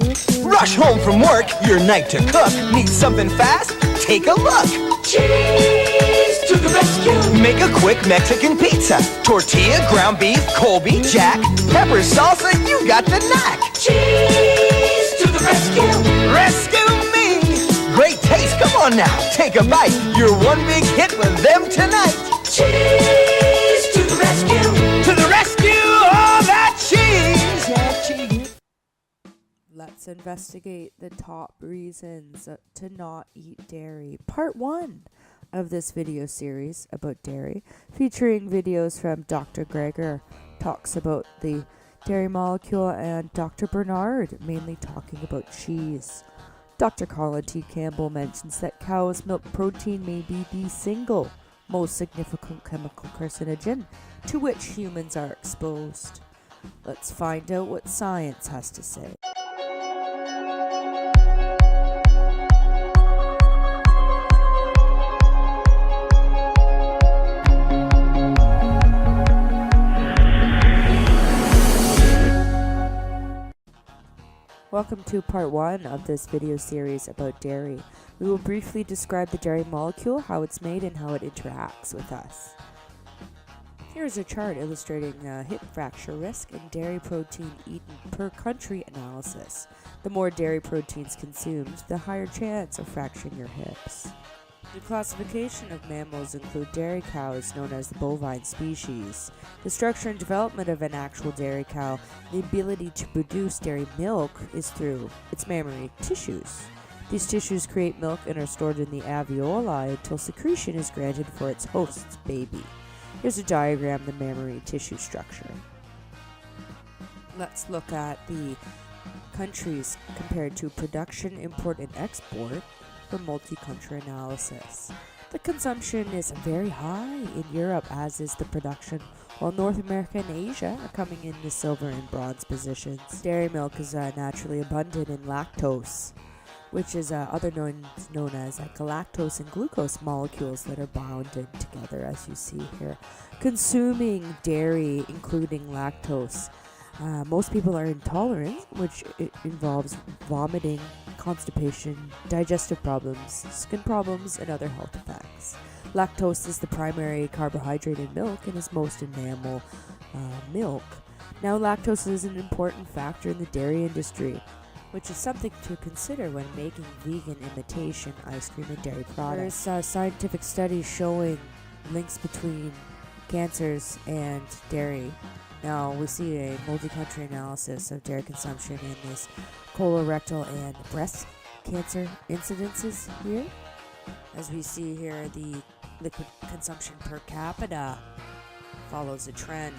Rush home from work, your night to cook. Need something fast? Take a look. Cheese to the rescue. Make a quick Mexican pizza. Tortilla, ground beef, Colby, Jack, pepper, salsa, you got the knack. Cheese to the rescue. Rescue me. Great taste, come on now, take a bite. You're one big hit with them tonight. Cheese to the rescue. To the rescue, all that cheese. Yeah, cheese. Let's investigate the top reasons to not eat dairy. Part 1 of this video series about dairy, featuring videos from Dr. Greger, talks about the dairy molecule, and Dr. Bernard, mainly talking about cheese. Dr. Colin T. Campbell mentions that cow's milk protein may be the single most significant chemical carcinogen to which humans are exposed. Let's find out what science has to say. Welcome to part 1 of this video series about dairy. We will briefly describe the dairy molecule, how it's made, and how it interacts with us. Here is a chart illustrating hip fracture risk and dairy protein eaten per country analysis. The more dairy proteins consumed, the higher chance of fracturing your hips. The classification of mammals include dairy cows, known as the bovine species. The structure and development of an actual dairy cow, the ability to produce dairy milk, is through its mammary tissues. These tissues create milk and are stored in the alveoli until secretion is granted for its host's baby. Here's a diagram of the mammary tissue structure. Let's look at the countries compared to production, import, and export for multi-country analysis. The consumption is very high in Europe, as is the production, while North America and Asia are coming in the silver and bronze positions. Dairy milk is naturally abundant in lactose, which is known as galactose and glucose molecules that are bounded together, as you see here. Consuming dairy, including lactose, most people are intolerant, which involves vomiting, constipation, digestive problems, skin problems, and other health effects. Lactose is the primary carbohydrate in milk and is most in mammal milk. Now, lactose is an important factor in the dairy industry, which is something to consider when making vegan imitation ice cream and dairy products. There's scientific studies showing links between cancers and dairy. Now, we see a multi-country analysis of dairy consumption in this colorectal and breast cancer incidences here. As we see here, the liquid consumption per capita follows a trend.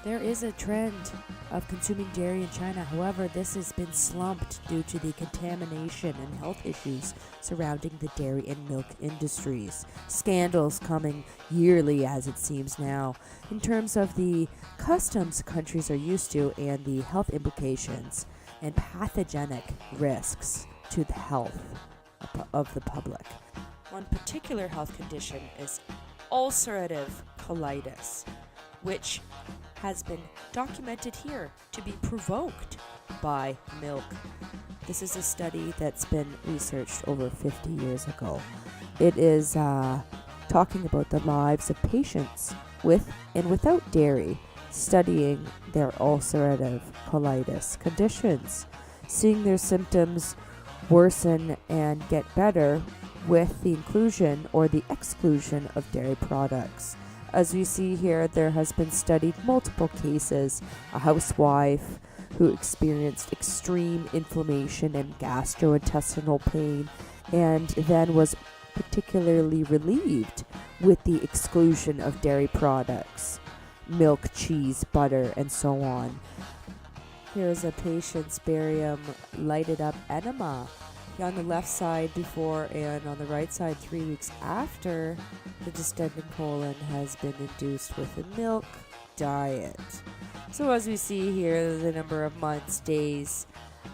There is a trend of consuming dairy in China. However, this has been slumped due to the contamination and health issues surrounding the dairy and milk industries. Scandals coming yearly, as it seems now, in terms of the customs countries are used to and the health implications and pathogenic risks to the health of the public. One particular health condition is ulcerative colitis, which has been documented here to be provoked by milk. This is a study that's been researched over 50 years ago. It is talking about the lives of patients with and without dairy, studying their ulcerative colitis conditions, seeing their symptoms worsen and get better with the inclusion or the exclusion of dairy products. As we see here, there has been studied multiple cases, a housewife who experienced extreme inflammation and gastrointestinal pain and then was particularly relieved with the exclusion of dairy products, milk, cheese, butter, and so on. Here's a patient's barium lighted up enema on the left side before and on the right side 3 weeks after the distended colon has been induced with a milk diet. So as we see here, the number of months, days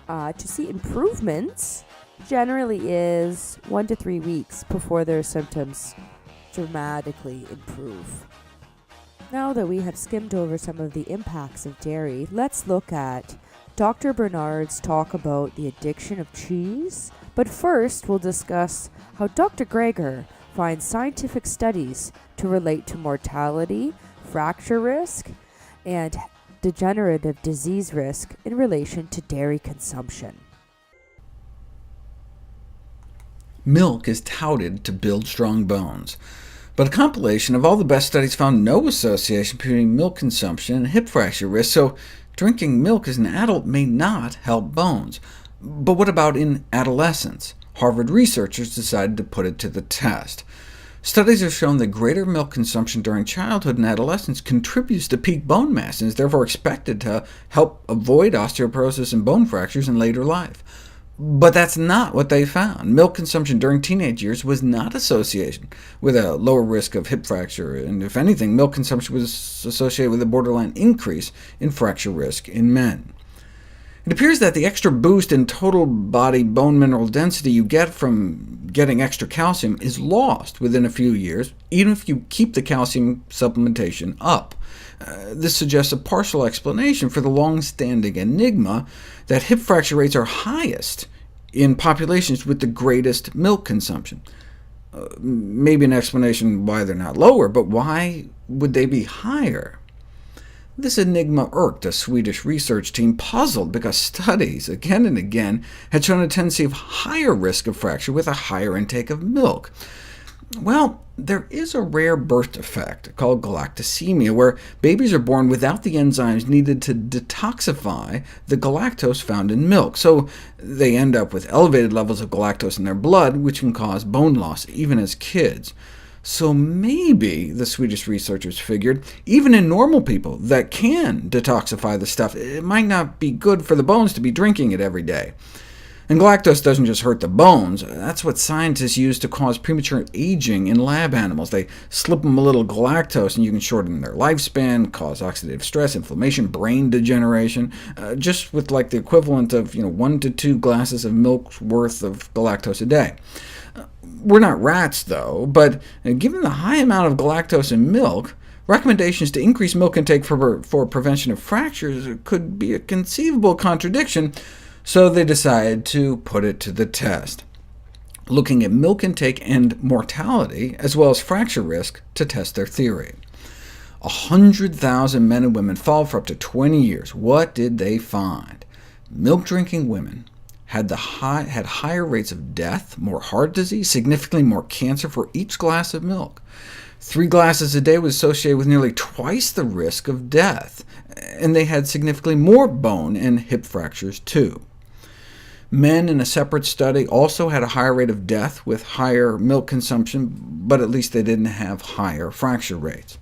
to see improvements generally is 1 to 3 weeks before their symptoms dramatically improve. Now that we have skimmed over some of the impacts of dairy, let's look at Dr. Bernard's talk about the addiction of cheese, but first we'll discuss how Dr. Greger finds scientific studies to relate to mortality, fracture risk, and degenerative disease risk in relation to dairy consumption. Milk is touted to build strong bones, but a compilation of all the best studies found no association between milk consumption and hip fracture risk, so drinking milk as an adult may not help bones. But what about in adolescence? Harvard researchers decided to put it to the test. Studies have shown that greater milk consumption during childhood and adolescence contributes to peak bone mass, and is therefore expected to help avoid osteoporosis and bone fractures in later life. But that's not what they found. Milk consumption during teenage years was not associated with a lower risk of hip fracture, and if anything, milk consumption was associated with a borderline increase in fracture risk in men. It appears that the extra boost in total body bone mineral density you get from getting extra calcium is lost within a few years, even if you keep the calcium supplementation up. This suggests a partial explanation for the long-standing enigma that hip fracture rates are highest in populations with the greatest milk consumption. Maybe an explanation why they're not lower, but why would they be higher? This enigma irked a Swedish research team, puzzled because studies, again and again, had shown a tendency of higher risk of fracture with a higher intake of milk. Well, there is a rare birth defect called galactosemia, where babies are born without the enzymes needed to detoxify the galactose found in milk, so they end up with elevated levels of galactose in their blood, which can cause bone loss even as kids. So maybe, the Swedish researchers figured, even in normal people that can detoxify the stuff, it might not be good for the bones to be drinking it every day. And galactose doesn't just hurt the bones. That's what scientists use to cause premature aging in lab animals. They slip them a little galactose, and you can shorten their lifespan, cause oxidative stress, inflammation, brain degeneration, just with like the equivalent of 1 to 2 glasses of milk's worth of galactose a day. We're not rats, though, but given the high amount of galactose in milk, recommendations to increase milk intake for prevention of fractures could be a conceivable contradiction, so they decided to put it to the test, looking at milk intake and mortality, as well as fracture risk, to test their theory. 100,000 men and women followed for up to 20 years. What did they find? Milk-drinking women had higher rates of death, more heart disease, significantly more cancer for each glass of milk. 3 glasses a day was associated with nearly twice the risk of death, and they had significantly more bone and hip fractures too. Men in a separate study also had a higher rate of death with higher milk consumption, but at least they didn't have higher fracture rates.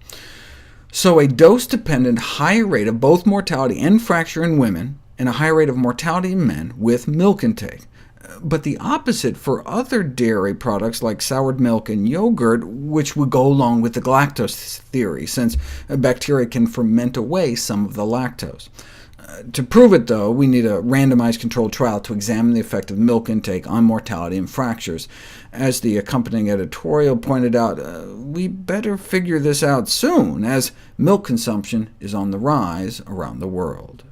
So a dose-dependent higher rate of both mortality and fracture in women, and a higher rate of mortality in men with milk intake. But the opposite for other dairy products like soured milk and yogurt, which would go along with the galactose theory, since bacteria can ferment away some of the lactose. To prove it, though, we need a randomized controlled trial to examine the effect of milk intake on mortality and fractures. As the accompanying editorial pointed out, we better figure this out soon, as milk consumption is on the rise around the world.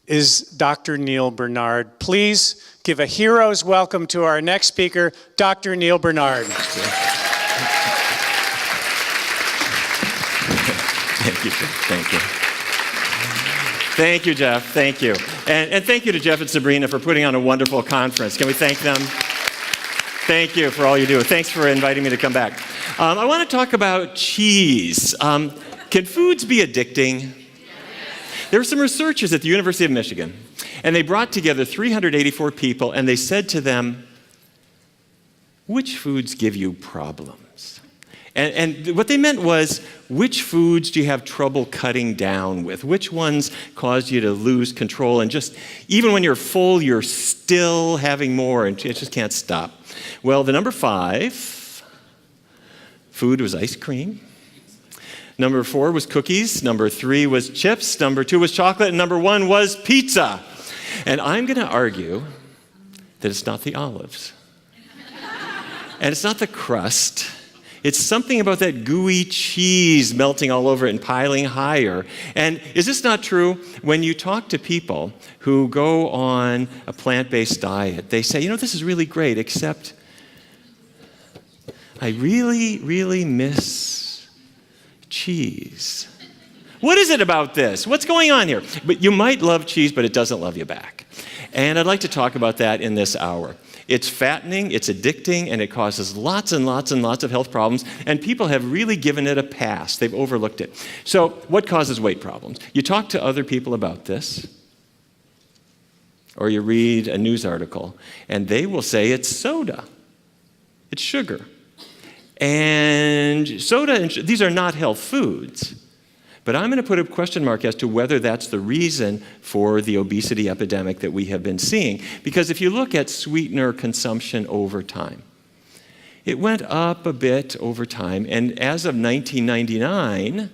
Is Dr. Neil Bernard. Please give a hero's welcome to our next speaker, Dr. Neil Bernard. Thank you, Jeff. Thank you. Thank you, Jeff. Thank you. And thank you to Jeff and Sabrina for putting on a wonderful conference. Can we thank them? Thank you for all you do. Thanks for inviting me to come back. I want to talk about cheese. Can foods be addicting? There were some researchers at the University of Michigan, and they brought together 384 people, and they said to them, which foods give you problems? And what they meant was, which foods do you have trouble cutting down with? Which ones cause you to lose control? And just, even when you're full, you're still having more, and it just can't stop. Well, the number 5 food was ice cream. Number 4 was cookies. Number 3 was chips. Number 2 was chocolate. And number 1 was pizza. And I'm going to argue that it's not the olives. And it's not the crust. It's something about that gooey cheese melting all over it and piling higher. And is this not true? When you talk to people who go on a plant-based diet, they say, this is really great, except I really, really miss cheese. What is it about this? What's going on here? But you might love cheese, but it doesn't love you back. And I'd like to talk about that in this hour. It's fattening, it's addicting, and it causes lots and lots and lots of health problems, and people have really given it a pass. They've overlooked it. So what causes weight problems? You talk to other people about this, or you read a news article, and they will say it's soda. It's sugar. And soda, these are not health foods. But I'm going to put a question mark as to whether that's the reason for the obesity epidemic that we have been seeing. Because if you look at sweetener consumption over time, it went up a bit over time. And as of 1999,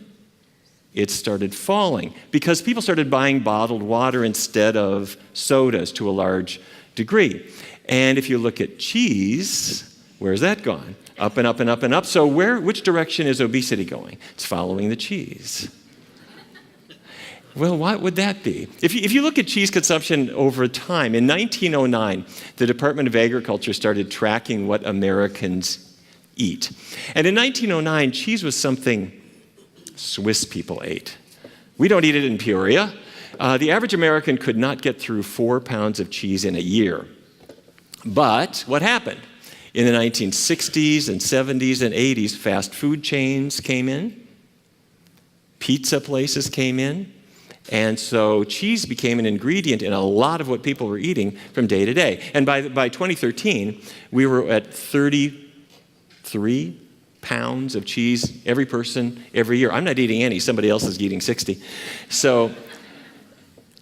it started falling because people started buying bottled water instead of sodas to a large degree. And if you look at cheese, where's that gone? Up and up and up and up. So which direction is obesity going? It's following the cheese. Well, what would that be? If you look at cheese consumption over time, in 1909, the Department of Agriculture started tracking what Americans eat. And in 1909, cheese was something Swiss people ate. We don't eat it in Peoria. The average American could not get through 4 pounds of cheese in a year. But what happened? In the 1960s and 70s and 80s, fast food chains came in. Pizza places came in. And so cheese became an ingredient in a lot of what people were eating from day to day. And by 2013, we were at 33 pounds of cheese every person every year. I'm not eating any. Somebody else is eating 60. So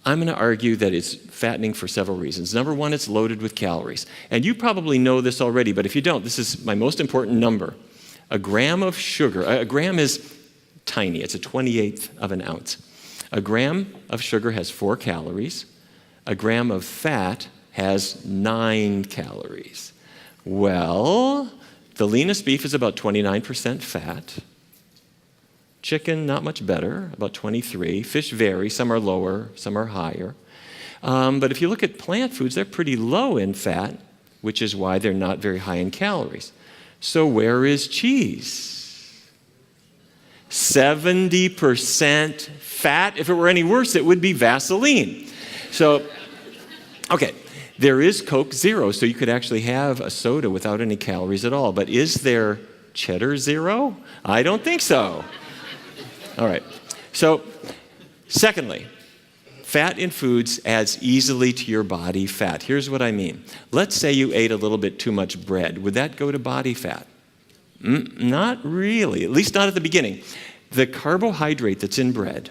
I'm going to argue that it's fattening for several reasons. Number one, it's loaded with calories. And you probably know this already, but if you don't, this is my most important number. A gram of sugar, a gram is tiny. It's a 28th of an ounce. A gram of sugar has 4 calories. A gram of fat has 9 calories. Well, the leanest beef is about 29% fat. Chicken, not much better, about 23. Fish vary. Some are lower, some are higher. But if you look at plant foods, they're pretty low in fat, which is why they're not very high in calories. So where is cheese? 70% fat. If it were any worse, it would be Vaseline. So, okay, there is Coke Zero, so you could actually have a soda without any calories at all. But is there Cheddar Zero? I don't think so. All right. So, secondly, fat in foods adds easily to your body fat. Here's what I mean. Let's say you ate a little bit too much bread. Would that go to body fat? Not really, at least not at the beginning. The carbohydrate that's in bread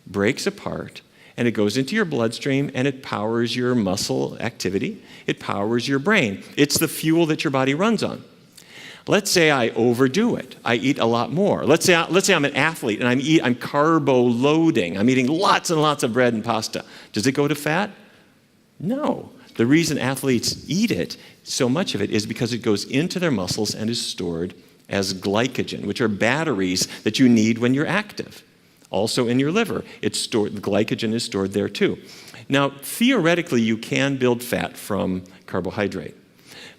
breaks apart, and it goes into your bloodstream, and it powers your muscle activity. It powers your brain. It's the fuel that your body runs on. Let's say I overdo it. I eat a lot more. Let's say I'm an athlete, and I'm carbo loading. I'm eating lots and lots of bread and pasta. Does it go to fat? No. The reason athletes eat it, so much of it, is because it goes into their muscles and is stored as glycogen, which are batteries that you need when you're active. Also in your liver, the glycogen is stored there too. Now, theoretically, you can build fat from carbohydrate.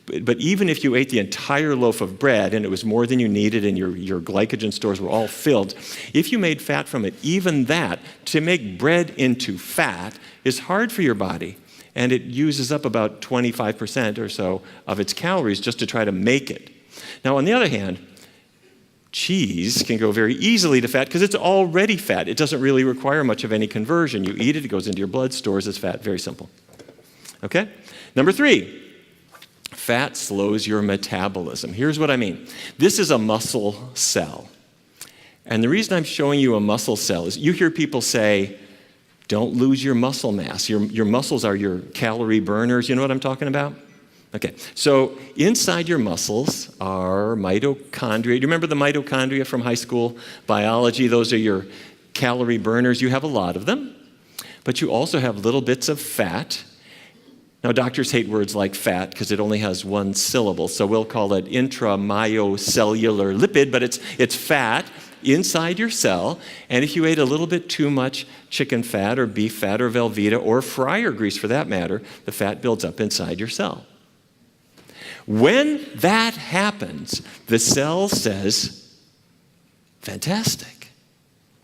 But even if you ate the entire loaf of bread and it was more than you needed and your glycogen stores were all filled, if you made fat from it, even that, to make bread into fat is hard for your body. And it uses up about 25% or so of its calories just to try to make it. Now, on the other hand, cheese can go very easily to fat because it's already fat. It doesn't really require much of any conversion. You eat it, it goes into your blood, stores as fat. Very simple. Okay? Number 3, fat slows your metabolism. Here's what I mean. This is a muscle cell. And the reason I'm showing you a muscle cell is you hear people say, don't lose your muscle mass. Your muscles are your calorie burners. You know what I'm talking about? Okay, so inside your muscles are mitochondria. Do you remember the mitochondria from high school biology? Those are your calorie burners. You have a lot of them, but you also have little bits of fat. Now, doctors hate words like fat because it only has one syllable, so we'll call it intramyocellular lipid, but it's fat inside your cell, and if you ate a little bit too much chicken fat or beef fat or Velveeta or fryer grease for that matter, the fat builds up inside your cell. When that happens, the cell says, fantastic,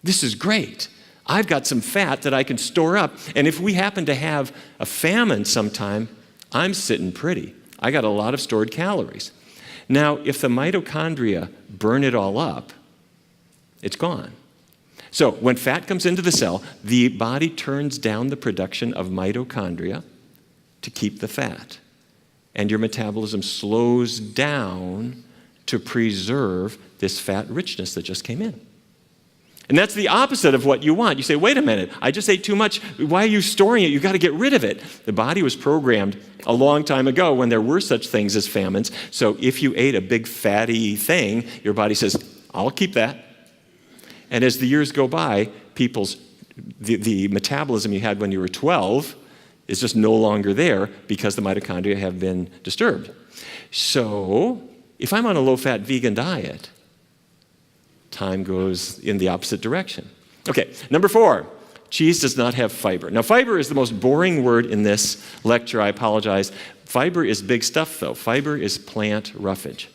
this is great. I've got some fat that I can store up, and if we happen to have a famine sometime, I'm sitting pretty. I got a lot of stored calories. Now, if the mitochondria burn it all up, it's gone. So when fat comes into the cell, the body turns down the production of mitochondria to keep the fat, and your metabolism slows down to preserve this fat richness that just came in. And that's the opposite of what you want. You say, wait a minute, I just ate too much. Why are you storing it? You've got to get rid of it. The body was programmed a long time ago when there were such things as famines. So if you ate a big fatty thing, your body says, I'll keep that. And as the years go by, the metabolism you had when you were 12 is just no longer there because the mitochondria have been disturbed. So if I'm on a low-fat vegan diet, time goes in the opposite direction. Okay, number 4, cheese does not have fiber. Now, fiber is the most boring word in this lecture. I apologize. Fiber is big stuff, though. Fiber is plant roughage.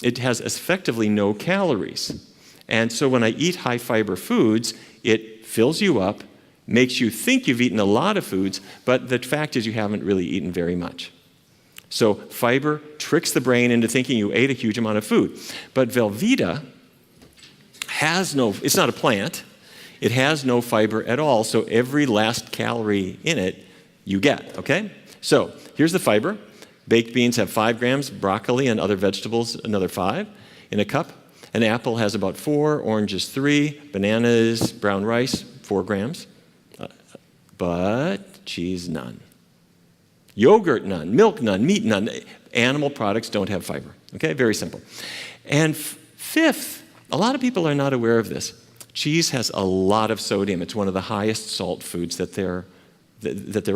It has effectively no calories. And so when I eat high-fiber foods, it fills you up, makes you think you've eaten a lot of foods, but the fact is you haven't really eaten very much. So fiber tricks the brain into thinking you ate a huge amount of food. But Velveeta it's not a plant, it has no fiber at all, so every last calorie in it you get, okay? So here's the fiber. Baked beans have 5 grams, broccoli and other vegetables another 5 in a cup. An apple has about 4, oranges 3, bananas, brown rice, 4 grams. But cheese, none. Yogurt, none. Milk, none. Meat, none. Animal products don't have fiber. Okay, very simple. And fifth, a lot of people are not aware of this. Cheese has a lot of sodium. It's one of the highest salt foods that there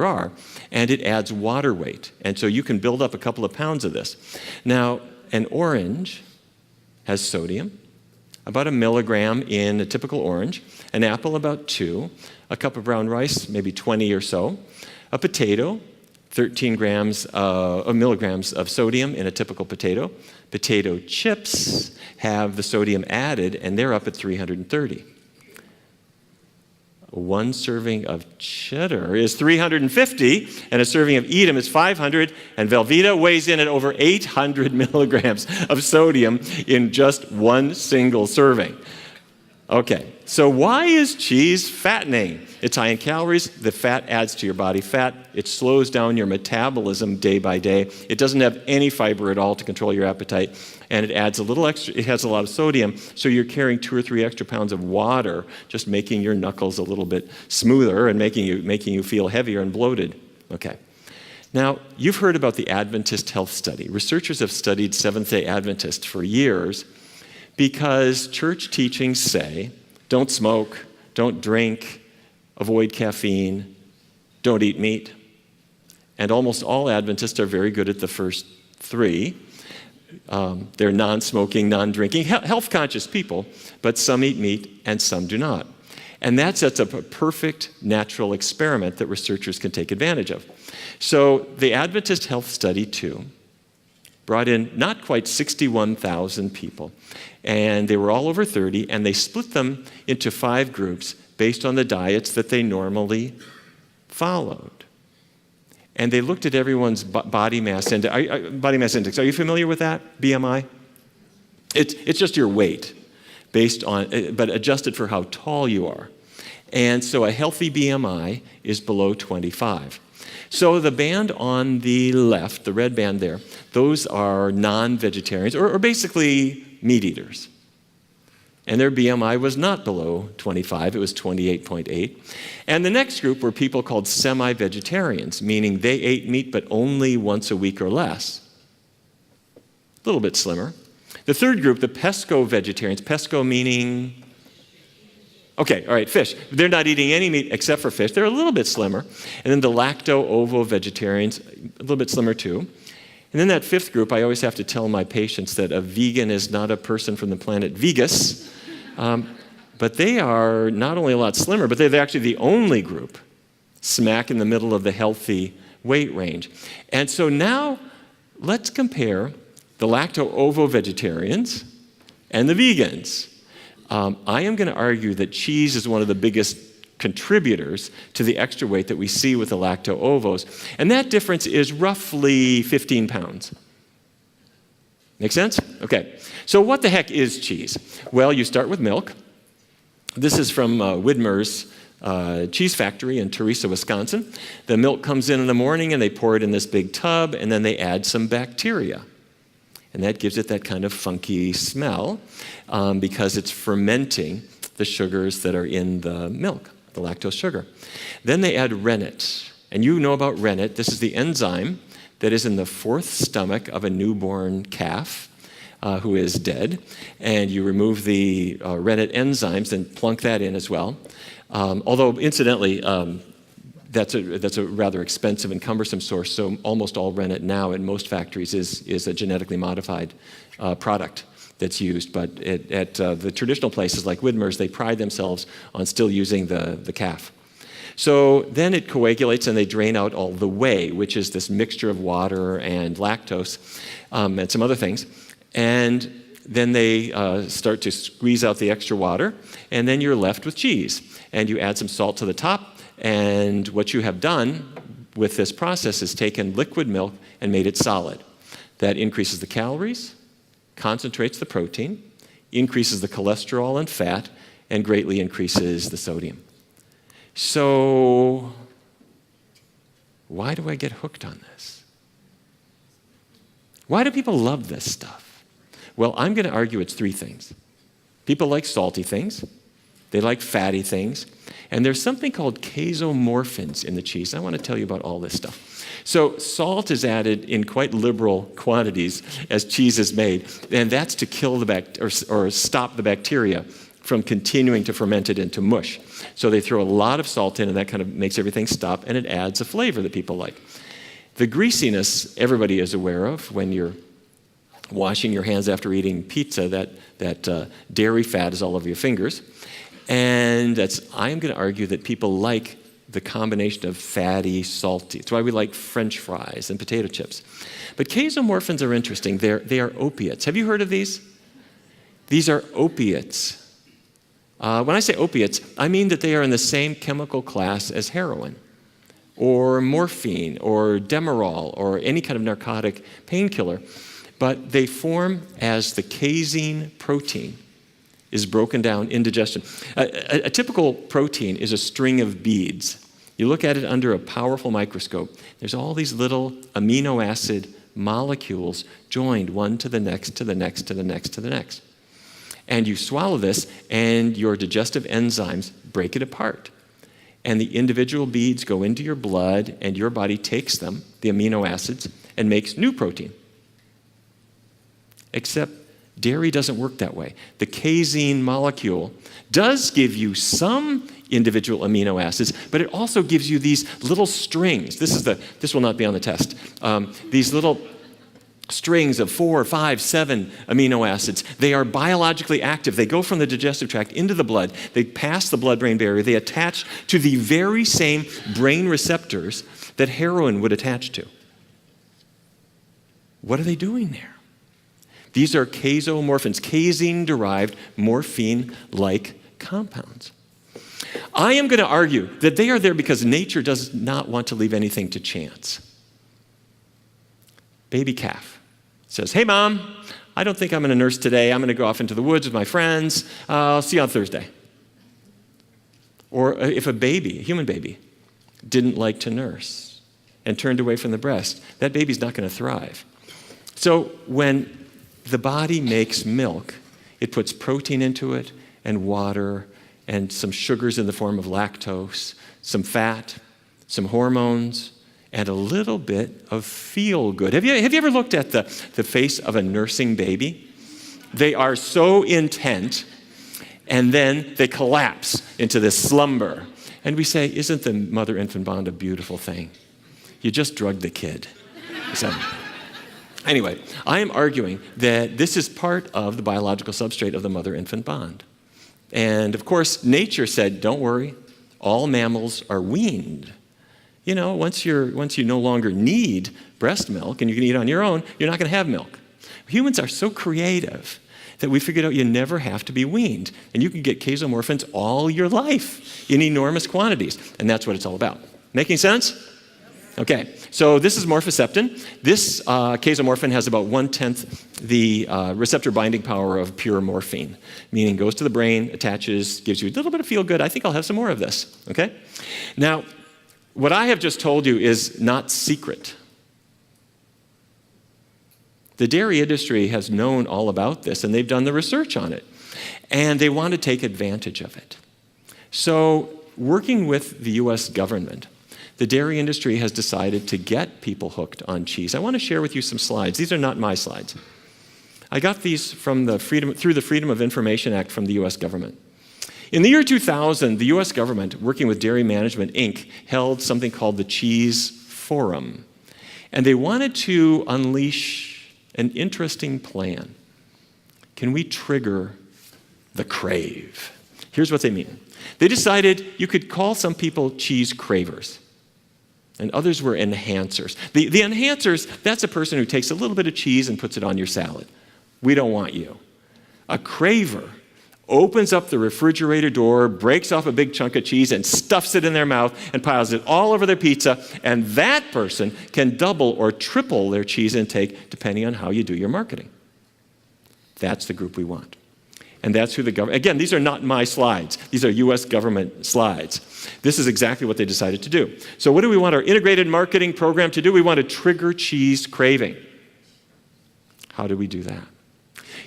are. And it adds water weight. And so you can build up a couple of pounds of this. Now, an orange has sodium, about 1 milligram in a typical orange. An apple, about 2. A cup of brown rice, maybe 20 or so. A potato, 13 milligrams of sodium in a typical potato. Potato chips have the sodium added, and they're up at 330. 1 serving of cheddar is 350, and a serving of Edam is 500, and Velveeta weighs in at over 800 milligrams of sodium in just 1 single serving. Okay, so why is cheese fattening? It's high in calories. The fat adds to your body fat. It slows down your metabolism day by day. It doesn't have any fiber at all to control your appetite, and it adds a little extra. It has a lot of sodium, so you're carrying 2 or 3 extra pounds of water, just making your knuckles a little bit smoother and making you feel heavier and bloated. Okay. Now, you've heard about the Adventist Health Study. Researchers have studied Seventh-day Adventists for years, because church teachings say, don't smoke, don't drink, avoid caffeine, don't eat meat. And almost all Adventists are very good at the first 3. They're non-smoking, non-drinking, health-conscious people, but some eat meat and some do not. And that sets up a perfect natural experiment that researchers can take advantage of. So the Adventist Health Study 2 brought in not quite 61,000 people, and they were all over 30, and they split them into 5 groups based on the diets that they normally followed. And they looked at everyone's body mass index. Are you familiar with that, BMI? It's just your weight, but adjusted for how tall you are. And so a healthy BMI is below 25. So the band on the left, the red band there, those are non-vegetarians, or basically meat eaters. And their BMI was not below 25, it was 28.8. And the next group were people called semi-vegetarians, meaning they ate meat but only once a week or less. A little bit slimmer. The third group, the pesco-vegetarians, pesco meaning Okay, all right, fish. They're not eating any meat except for fish. They're a little bit slimmer. And then the lacto-ovo-vegetarians, a little bit slimmer too. And then that fifth group, I always have to tell my patients that a vegan is not a person from the planet Vegas. But they are not only a lot slimmer, but they're actually the only group smack in the middle of the healthy weight range. And so now let's compare the lacto-ovo-vegetarians and the vegans. I am going to argue that cheese is one of the biggest contributors to the extra weight that we see with the lacto-ovos. And that difference is roughly 15 pounds. Make sense? Okay. So what the heck is cheese? Well, you start with milk. This is from Widmer's cheese factory in Teresa, Wisconsin. The milk comes in the morning and they pour it in this big tub and then they add some bacteria. And that gives it that kind of funky smell because it's fermenting the sugars that are in the milk, the lactose sugar. Then they add rennet. And you know about rennet. This is the enzyme that is in the fourth stomach of a newborn calf who is dead. And you remove the rennet enzymes and plunk that in as well. Although, incidentally, that's a rather expensive and cumbersome source, so almost all rennet now in most factories is a genetically modified product that's used. But at the traditional places like Widmer's, they pride themselves on still using the calf. So then it coagulates and they drain out all the whey, which is this mixture of water and lactose and some other things. And then they start to squeeze out the extra water, and then you're left with cheese. And you add some salt to the top, and what you have done with this process is taken liquid milk and made it solid. That increases the calories, concentrates the protein, increases the cholesterol and fat, and greatly increases the sodium. So, why do I get hooked on this? Why do people love this stuff? Well, I'm going to argue it's three things. People like salty things. They like fatty things. And there's something called casomorphins in the cheese. I want to tell you about all this stuff. So salt is added in quite liberal quantities as cheese is made, and that's to kill the or stop the bacteria from continuing to ferment it into mush. So they throw a lot of salt in, and that kind of makes everything stop, and it adds a flavor that people like. The greasiness everybody is aware of when you're washing your hands after eating pizza, that dairy fat is all over your fingers. And I'm going to argue that people like the combination of fatty, salty. It's why we like French fries and potato chips. But casomorphins are interesting. They are opiates. Have you heard of these? These are opiates. When I say opiates, I mean that they are in the same chemical class as heroin, or morphine, or Demerol, or any kind of narcotic painkiller. But they form as the casein protein is broken down in digestion. A typical protein is a string of beads. You look at it under a powerful microscope. There's all these little amino acid molecules joined one to the next, to the next, to the next, to the next. And you swallow this, and your digestive enzymes break it apart. And the individual beads go into your blood, and your body takes them, the amino acids, and makes new protein. Except dairy doesn't work that way. The casein molecule does give you some individual amino acids, but it also gives you these little strings. This will not be on the test. These little strings of 4, 5, 7 amino acids. They are biologically active. They go from the digestive tract into the blood. They pass the blood-brain barrier. They attach to the very same brain receptors that heroin would attach to. What are they doing there? These are casomorphins, casein-derived morphine-like compounds. I am going to argue that they are there because nature does not want to leave anything to chance. Baby calf says, "Hey, Mom, I don't think I'm going to nurse today. I'm going to go off into the woods with my friends. I'll see you on Thursday." Or if a human baby, didn't like to nurse and turned away from the breast, that baby's not going to thrive. So when the body makes milk, it puts protein into it and water and some sugars in the form of lactose, some fat, some hormones, and a little bit of feel-good. Have you ever looked at the face of a nursing baby? They are so intent, And then they collapse into this slumber. And we say, isn't the mother-infant bond a beautiful thing? You just drugged the kid. So, anyway, I am arguing that this is part of the biological substrate of the mother-infant bond. And of course, nature said, don't worry, all mammals are weaned. You know, once you no longer need breast milk and you can eat on your own, you're not going to have milk. Humans are so creative that we figured out you never have to be weaned. And you can get casomorphins all your life in enormous quantities. And that's what it's all about. Making sense? Okay, so this is morphoceptin. This casomorphin has about 1/10 the receptor binding power of pure morphine, meaning goes to the brain, attaches, gives you a little bit of feel good. I think I'll have some more of this, okay? Now, what I have just told you is not secret. The dairy industry has known all about this, and they've done the research on it. And they want to take advantage of it. So, working with the US government, the dairy industry has decided to get people hooked on cheese. I want to share with you some slides. These are not my slides. I got these through the Freedom of Information Act from the US government. In the year 2000, the US government, working with Dairy Management, Inc., held something called the Cheese Forum. And they wanted to unleash an interesting plan. Can we trigger the crave? Here's what they mean. They decided you could call some people cheese cravers, and others were enhancers. The enhancers, that's a person who takes a little bit of cheese and puts it on your salad. We don't want you. A craver opens up the refrigerator door, breaks off a big chunk of cheese, and stuffs it in their mouth and piles it all over their pizza, and that person can double or triple their cheese intake depending on how you do your marketing. That's the group we want. And that's who the government, again, these are not my slides. These are US government slides. This is exactly what they decided to do. So what do we want our integrated marketing program to do? We want to trigger cheese craving. How do we do that?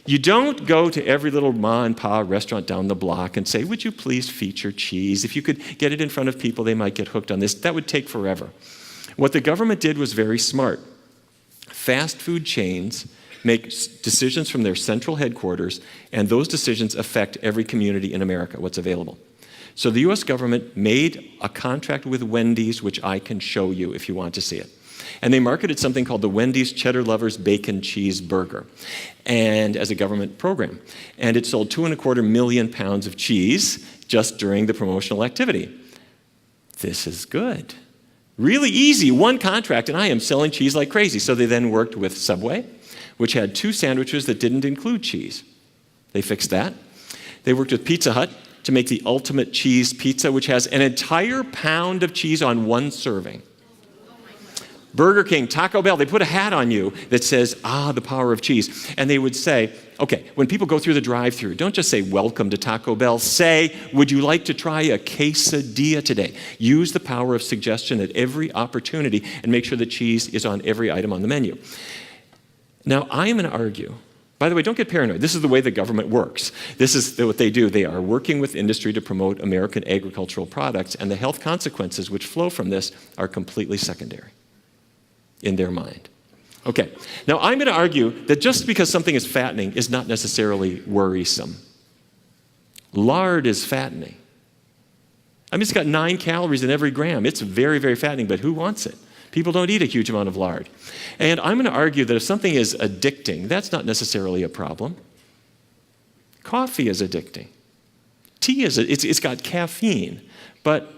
You don't go to every little ma and pa restaurant down the block and say, would you please feature cheese? If you could get it in front of people, they might get hooked on this. That would take forever. What the government did was very smart. Fast food chains make decisions from their central headquarters, and those decisions affect every community in America, what's available. So the US government made a contract with Wendy's, which I can show you if you want to see it. And they marketed something called the Wendy's Cheddar Lovers Bacon Cheeseburger, and as a government program. And it sold 2.25 million pounds of cheese just during the promotional activity. This is good. Really easy, one contract, and I am selling cheese like crazy. So they then worked with Subway, which had 2 sandwiches that didn't include cheese. They fixed that. They worked with Pizza Hut to make the ultimate cheese pizza, which has an entire pound of cheese on one serving. Burger King, Taco Bell, they put a hat on you that says, the power of cheese. And they would say, okay, when people go through the drive-thru, don't just say, welcome to Taco Bell. Say, would you like to try a quesadilla today? Use the power of suggestion at every opportunity and make sure that cheese is on every item on the menu. Now, I am going to argue, by the way, don't get paranoid. This is the way the government works. This is what they do. They are working with industry to promote American agricultural products, and the health consequences which flow from this are completely secondary in their mind. Okay, now I'm going to argue that just because something is fattening is not necessarily worrisome. Lard is fattening. I mean, it's got 9 calories in every gram. It's very, very fattening, but who wants it? People don't eat a huge amount of lard. And I'm going to argue that if something is addicting, that's not necessarily a problem. Coffee is addicting. Tea it's got caffeine, but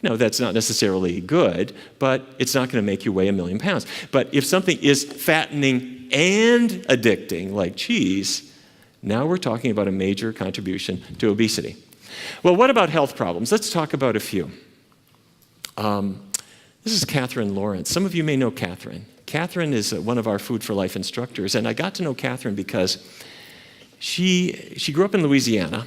that's not necessarily good, but it's not going to make you weigh 1 million pounds. But if something is fattening and addicting, like cheese, now we're talking about a major contribution to obesity. Well, what about health problems? Let's talk about a few. This is Catherine Lawrence. Some of you may know Catherine. Catherine is one of our Food for Life instructors, and I got to know Catherine because she grew up in Louisiana.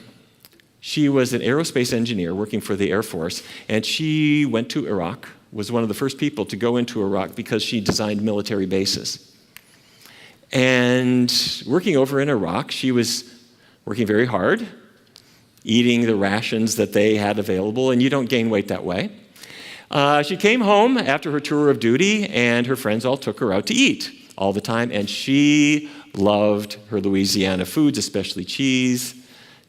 She was an aerospace engineer working for the Air Force, and she went to Iraq, was one of the first people to go into Iraq because she designed military bases. And working over in Iraq, she was working very hard, eating the rations that they had available, and you don't gain weight that way. She came home after her tour of duty, and her friends all took her out to eat all the time, and she loved her Louisiana foods, especially cheese,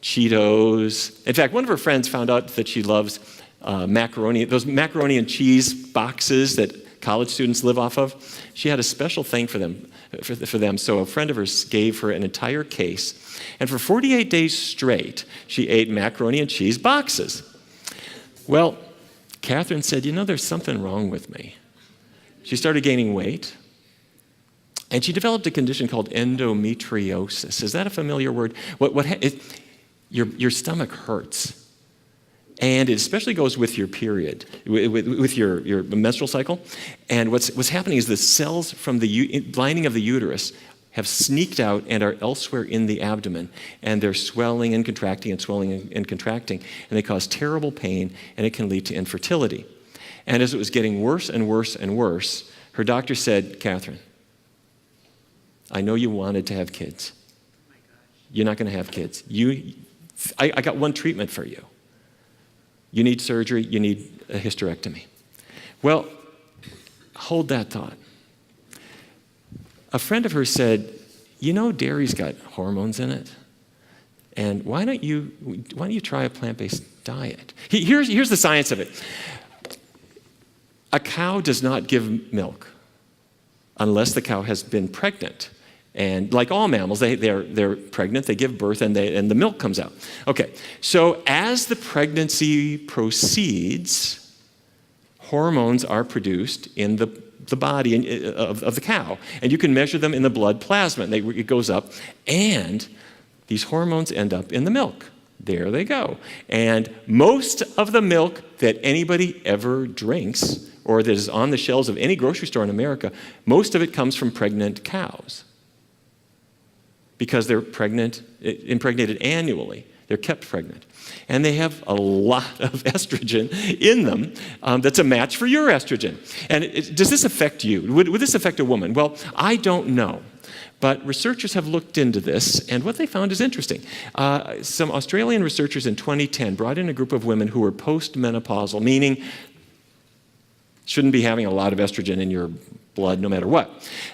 Cheetos. In fact, one of her friends found out that she loves macaroni, those macaroni and cheese boxes that college students live off of. She had a special thing for them. So a friend of hers gave her an entire case, and for 48 days straight, she ate macaroni and cheese boxes. Well, Catherine said, there's something wrong with me. She started gaining weight, and she developed a condition called endometriosis. Is that a familiar word? Your stomach hurts. And it especially goes with your period, with your menstrual cycle. And what's happening is the cells from the lining of the uterus have sneaked out and are elsewhere in the abdomen. And they're swelling and contracting and swelling and contracting. And they cause terrible pain, and it can lead to infertility. And as it was getting worse and worse and worse, her doctor said, Catherine, I know you wanted to have kids. You're not going to have kids. I got one treatment for you. You need surgery, you need a hysterectomy. Well, hold that thought. A friend of hers said, dairy's got hormones in it, and why don't you try a plant-based diet? Here's the science of it. A cow does not give milk unless the cow has been pregnant. And like all mammals, they're pregnant, they give birth, and the milk comes out. Okay, so as the pregnancy proceeds, hormones are produced in the body of the cow. And you can measure them in the blood plasma, and it goes up. And these hormones end up in the milk. There they go. And most of the milk that anybody ever drinks, or that is on the shelves of any grocery store in America, most of it comes from pregnant cows. Because they're impregnated annually. They're kept pregnant. And they have a lot of estrogen in them that's a match for your estrogen. And does this affect you? Would this affect a woman? Well, I don't know. But researchers have looked into this, and what they found is interesting. Some Australian researchers in 2010 brought in a group of women who were postmenopausal, meaning shouldn't be having a lot of estrogen in your blood no matter what.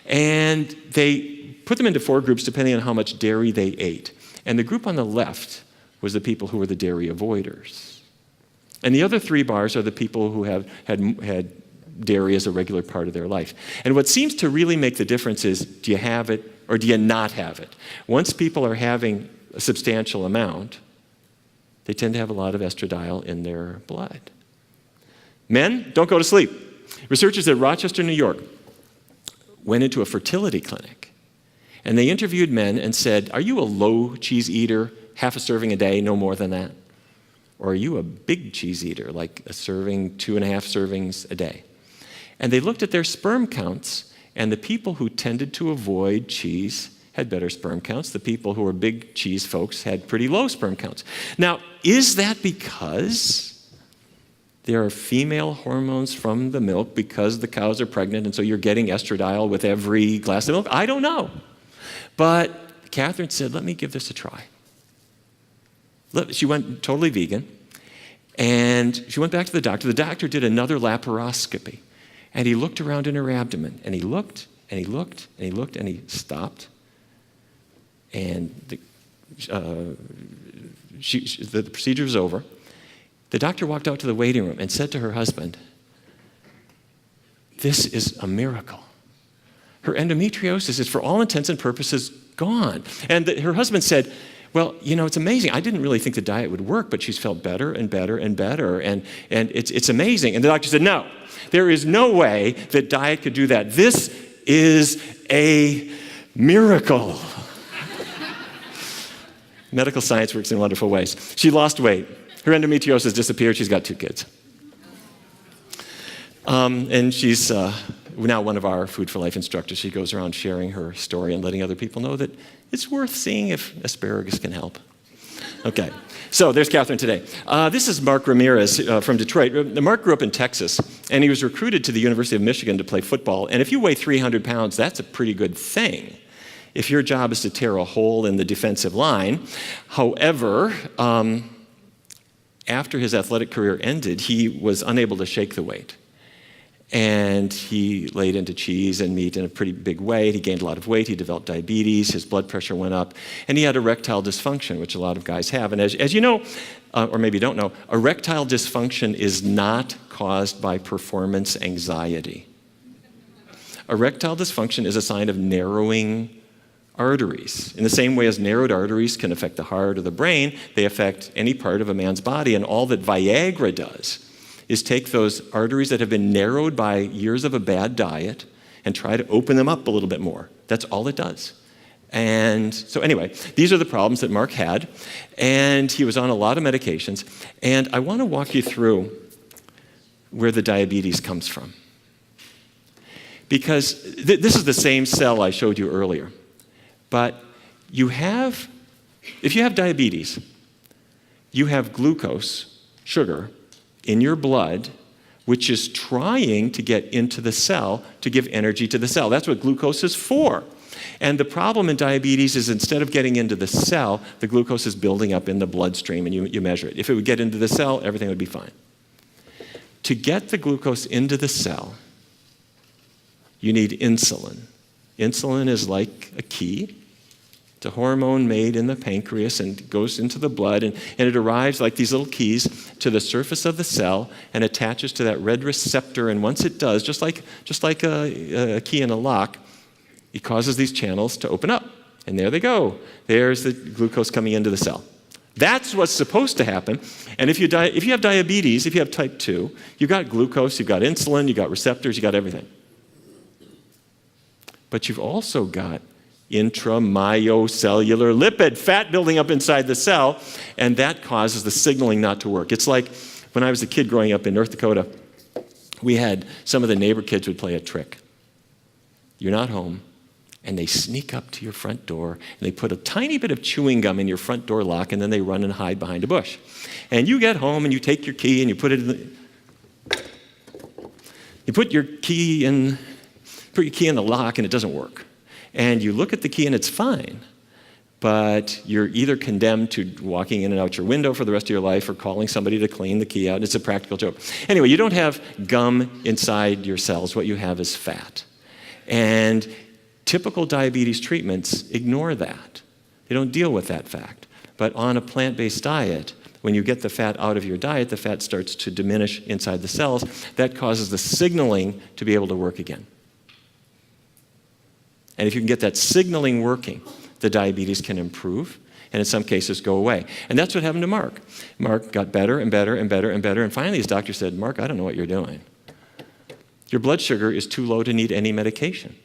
And they put them into 4 groups depending on how much dairy they ate. And the group on the left was the people who were the dairy avoiders. And the other 3 bars are the people who had dairy as a regular part of their life. And what seems to really make the difference is, do you have it or do you not have it? Once people are having a substantial amount, they tend to have a lot of estradiol in their blood. Men, don't go to sleep. Researchers at Rochester, New York, went into a fertility clinic. And they interviewed men and said, are you a low cheese eater, half a serving a day, no more than that? Or are you a big cheese eater, like a serving, 2.5 servings a day? And they looked at their sperm counts, and the people who tended to avoid cheese had better sperm counts. The people who were big cheese folks had pretty low sperm counts. Now, is that because there are female hormones from the milk because the cows are pregnant, and so you're getting estradiol with every glass of milk? I don't know. But Catherine said, let me give this a try. She went totally vegan, and she went back to the doctor. The doctor did another laparoscopy, and he looked around in her abdomen, and he looked, and he looked, and he looked, and he stopped. And the procedure was over. The doctor walked out to the waiting room and said to her husband, this is a miracle. Her endometriosis is, for all intents and purposes, gone. And her husband said, well, it's amazing. I didn't really think the diet would work, but she's felt better and better and better, and it's amazing. And the doctor said, no, there is no way that diet could do that. This is a miracle. Medical science works in wonderful ways. She lost weight. Her endometriosis disappeared. She's got 2 kids. And she's now one of our Food for Life instructors. She goes around sharing her story and letting other people know that it's worth seeing if asparagus can help. Okay, so there's Catherine today. This is Mark Ramirez from Detroit. Mark grew up in Texas, and he was recruited to the University of Michigan to play football. And if you weigh 300 pounds, that's a pretty good thing if your job is to tear a hole in the defensive line. However, after his athletic career ended, he was unable to shake the weight. And he laid into cheese and meat in a pretty big way. He gained a lot of weight. He developed diabetes. His blood pressure went up. And he had erectile dysfunction, which a lot of guys have. And as you know, or maybe don't know, erectile dysfunction is not caused by performance anxiety. Erectile dysfunction is a sign of narrowing arteries. In the same way as narrowed arteries can affect the heart or the brain, they affect any part of a man's body. And all that Viagra does is take those arteries that have been narrowed by years of a bad diet and try to open them up a little bit more. That's all it does. And so anyway, these are the problems that Mark had. And he was on a lot of medications. And I want to walk you through where the diabetes comes from. Because this is the same cell I showed you earlier. But if you have diabetes, you have glucose, sugar, in your blood, which is trying to get into the cell to give energy to the cell. That's what glucose is for. And the problem in diabetes is instead of getting into the cell, the glucose is building up in the bloodstream, and you measure it. If it would get into the cell, everything would be fine. To get the glucose into the cell, you need insulin. Insulin is like a key. It's a hormone made in the pancreas and goes into the blood, and it arrives like these little keys to the surface of the cell and attaches to that red receptor. And once it does, just like a key in a lock, it causes these channels to open up. And there they go. There's the glucose coming into the cell. That's what's supposed to happen. And if you have diabetes, if you have type 2, you've got glucose, you've got insulin, you've got receptors, you've got everything. But you've also got intramyocellular lipid, fat building up inside the cell, and that causes the signaling not to work. It's like when I was a kid growing up in North Dakota, we had some of the neighbor kids would play a trick. You're not home, and they sneak up to your front door, and they put a tiny bit of chewing gum in your front door lock, and then they run and hide behind a bush. And you get home, and you take your key, and you put it in you put your key in the lock, and it doesn't work. And you look at the key and it's fine, but you're either condemned to walking in and out your window for the rest of your life or calling somebody to clean the key out. It's a practical joke. Anyway, you don't have gum inside your cells. What you have is fat. And typical diabetes treatments ignore that. They don't deal with that fact. But on a plant-based diet, when you get the fat out of your diet, the fat starts to diminish inside the cells. That causes the signaling to be able to work again. And if you can get that signaling working, the diabetes can improve, and in some cases go away. And that's what happened to Mark. Mark got better and better and better and better, and finally his doctor said, "Mark, I don't know what you're doing. Your blood sugar is too low to need any medication."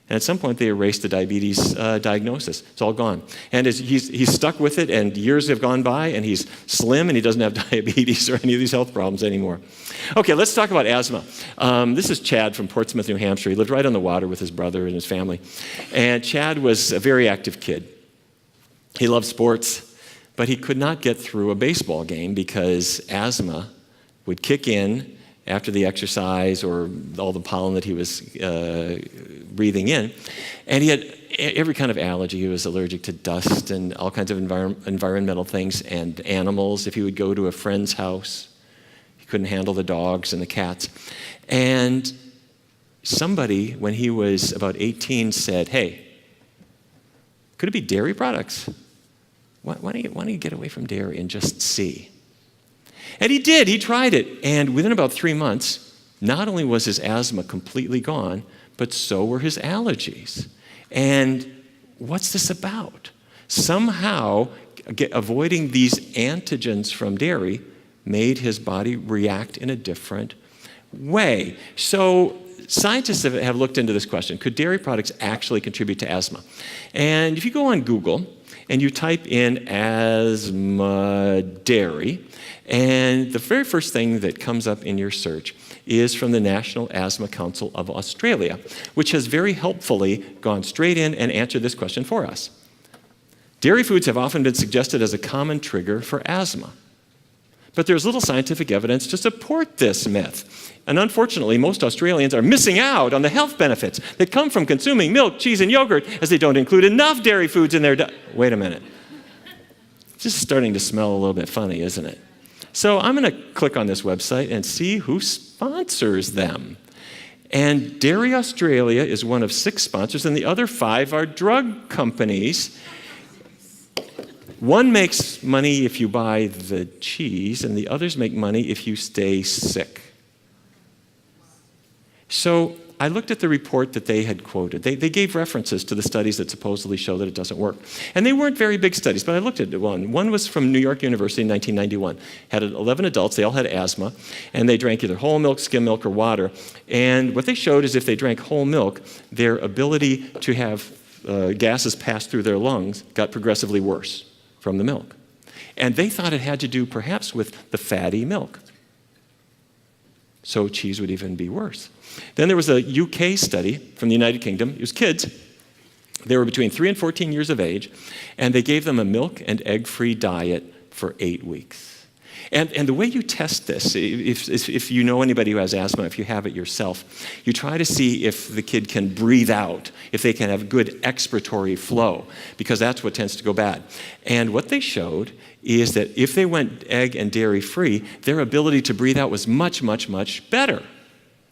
And at some point they erased the diabetes diagnosis. It's all gone. And he's stuck with it, and years have gone by, and he's slim, and he doesn't have diabetes or any of these health problems anymore. Okay, let's talk about asthma. This is Chad from Portsmouth, New Hampshire. He lived right on the water with his brother and his family. And Chad was a very active kid. He loved sports, but he could not get through a baseball game because asthma would kick in after the exercise or all the pollen that he was breathing in. And he had every kind of allergy. He was allergic to dust and all kinds of environmental things and animals. If he would go to a friend's house, he couldn't handle the dogs and the cats. And somebody, when he was about 18, said, "Hey, could it be dairy products? Why don't you get away from dairy and just see?" And he did. He tried it. And within about 3 months, not only was his asthma completely gone, but so were his allergies. And what's this about? Somehow, avoiding these antigens from dairy made his body react in a different way. So scientists have looked into this question. Could dairy products actually contribute to asthma? And if you go on Google and you type in asthma dairy, and the very first thing that comes up in your search is from the National Asthma Council of Australia, which has very helpfully gone straight in and answered this question for us. Dairy foods have often been suggested as a common trigger for asthma. But there's little scientific evidence to support this myth. And unfortunately, most Australians are missing out on the health benefits that come from consuming milk, cheese, and yogurt, as they don't include enough dairy foods in their diet. Wait a minute. This is starting to smell a little bit funny, isn't it? So I'm going to click on this website and see who sponsors them. And Dairy Australia is one of 6 sponsors, and the other 5 are drug companies. One makes money if you buy the cheese, and the others make money if you stay sick. So I looked at the report that they had quoted. They gave references to the studies that supposedly show that it doesn't work. And they weren't very big studies, but I looked at one. One was from New York University in 1991. Had 11 adults, they all had asthma, and they drank either whole milk, skim milk, or water. And what they showed is if they drank whole milk, their ability to have gases pass through their lungs got progressively worse from the milk. And they thought it had to do perhaps with the fatty milk. So cheese would even be worse. Then there was a UK study from the United Kingdom. It was kids. They were between 3 and 14 years of age, and they gave them a milk and egg-free diet for 8 weeks. And the way you test this, if you know anybody who has asthma, if you have it yourself, you try to see if the kid can breathe out, if they can have good expiratory flow, because that's what tends to go bad. And what they showed is that if they went egg and dairy-free, their ability to breathe out was much, much, much better.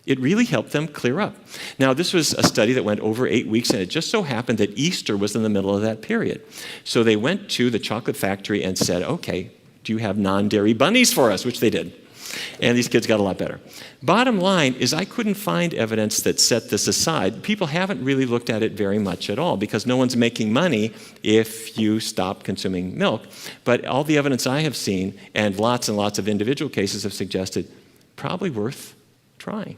It really helped them clear up. Now, this was a study that went over 8 weeks, and it just so happened that Easter was in the middle of that period. So they went to the chocolate factory and said, okay, do you have non-dairy bunnies for us? Which they did. And these kids got a lot better. Bottom line is I couldn't find evidence that set this aside. People haven't really looked at it very much at all because no one's making money if you stop consuming milk. But all the evidence I have seen and lots of individual cases have suggested probably worth trying.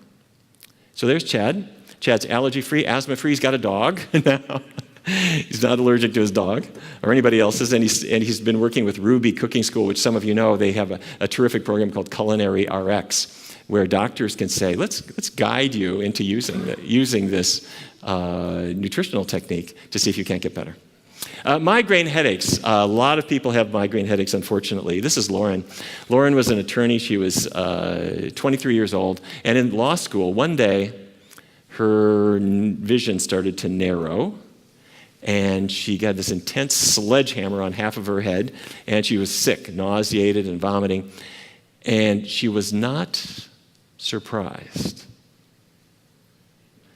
So there's Chad. Chad's allergy-free, asthma-free. He's got a dog now. He's not allergic to his dog or anybody else's, and he's been working with Ruby Cooking School, which some of you know. They have a terrific program called Culinary RX, where doctors can say, let's guide you into using this nutritional technique to see if you can't get better. Migraine headaches. A lot of people have migraine headaches, unfortunately. This is Lauren. Lauren was an attorney. She was 23 years old, and in law school, one day, her vision started to narrow, and she got this intense sledgehammer on half of her head, and she was sick, nauseated, and vomiting. And she was not surprised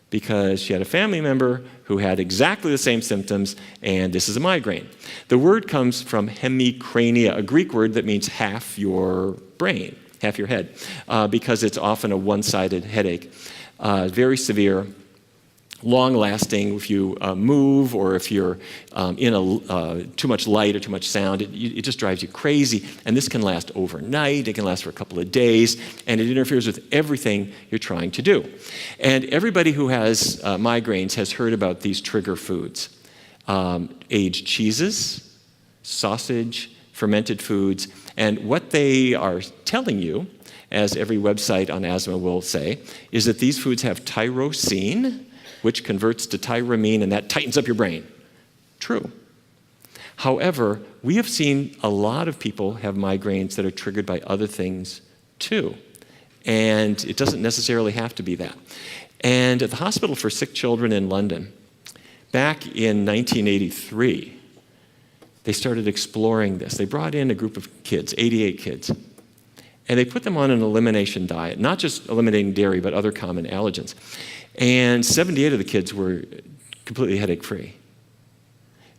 because she had a family member who had exactly the same symptoms, and this is a migraine. The word comes from hemicrania, a Greek word that means half your brain, half your head, because it's often a one-sided headache. Very severe. Long-lasting. If you move or if you're in too much light or too much sound, it just drives you crazy. And this can last overnight. It can last for a couple of days. And it interferes with everything you're trying to do. And everybody who has migraines has heard about these trigger foods. Aged cheeses, sausage, fermented foods. And what they are telling you, as every website on asthma will say, is that these foods have tyrosine, which converts to tyramine, and that tightens up your brain. True. However, we have seen a lot of people have migraines that are triggered by other things too. And it doesn't necessarily have to be that. And at the Hospital for Sick Children in London, back in 1983, they started exploring this. They brought in a group of kids, 88 kids, and they put them on an elimination diet, not just eliminating dairy, but other common allergens. And 78 of the kids were completely headache-free,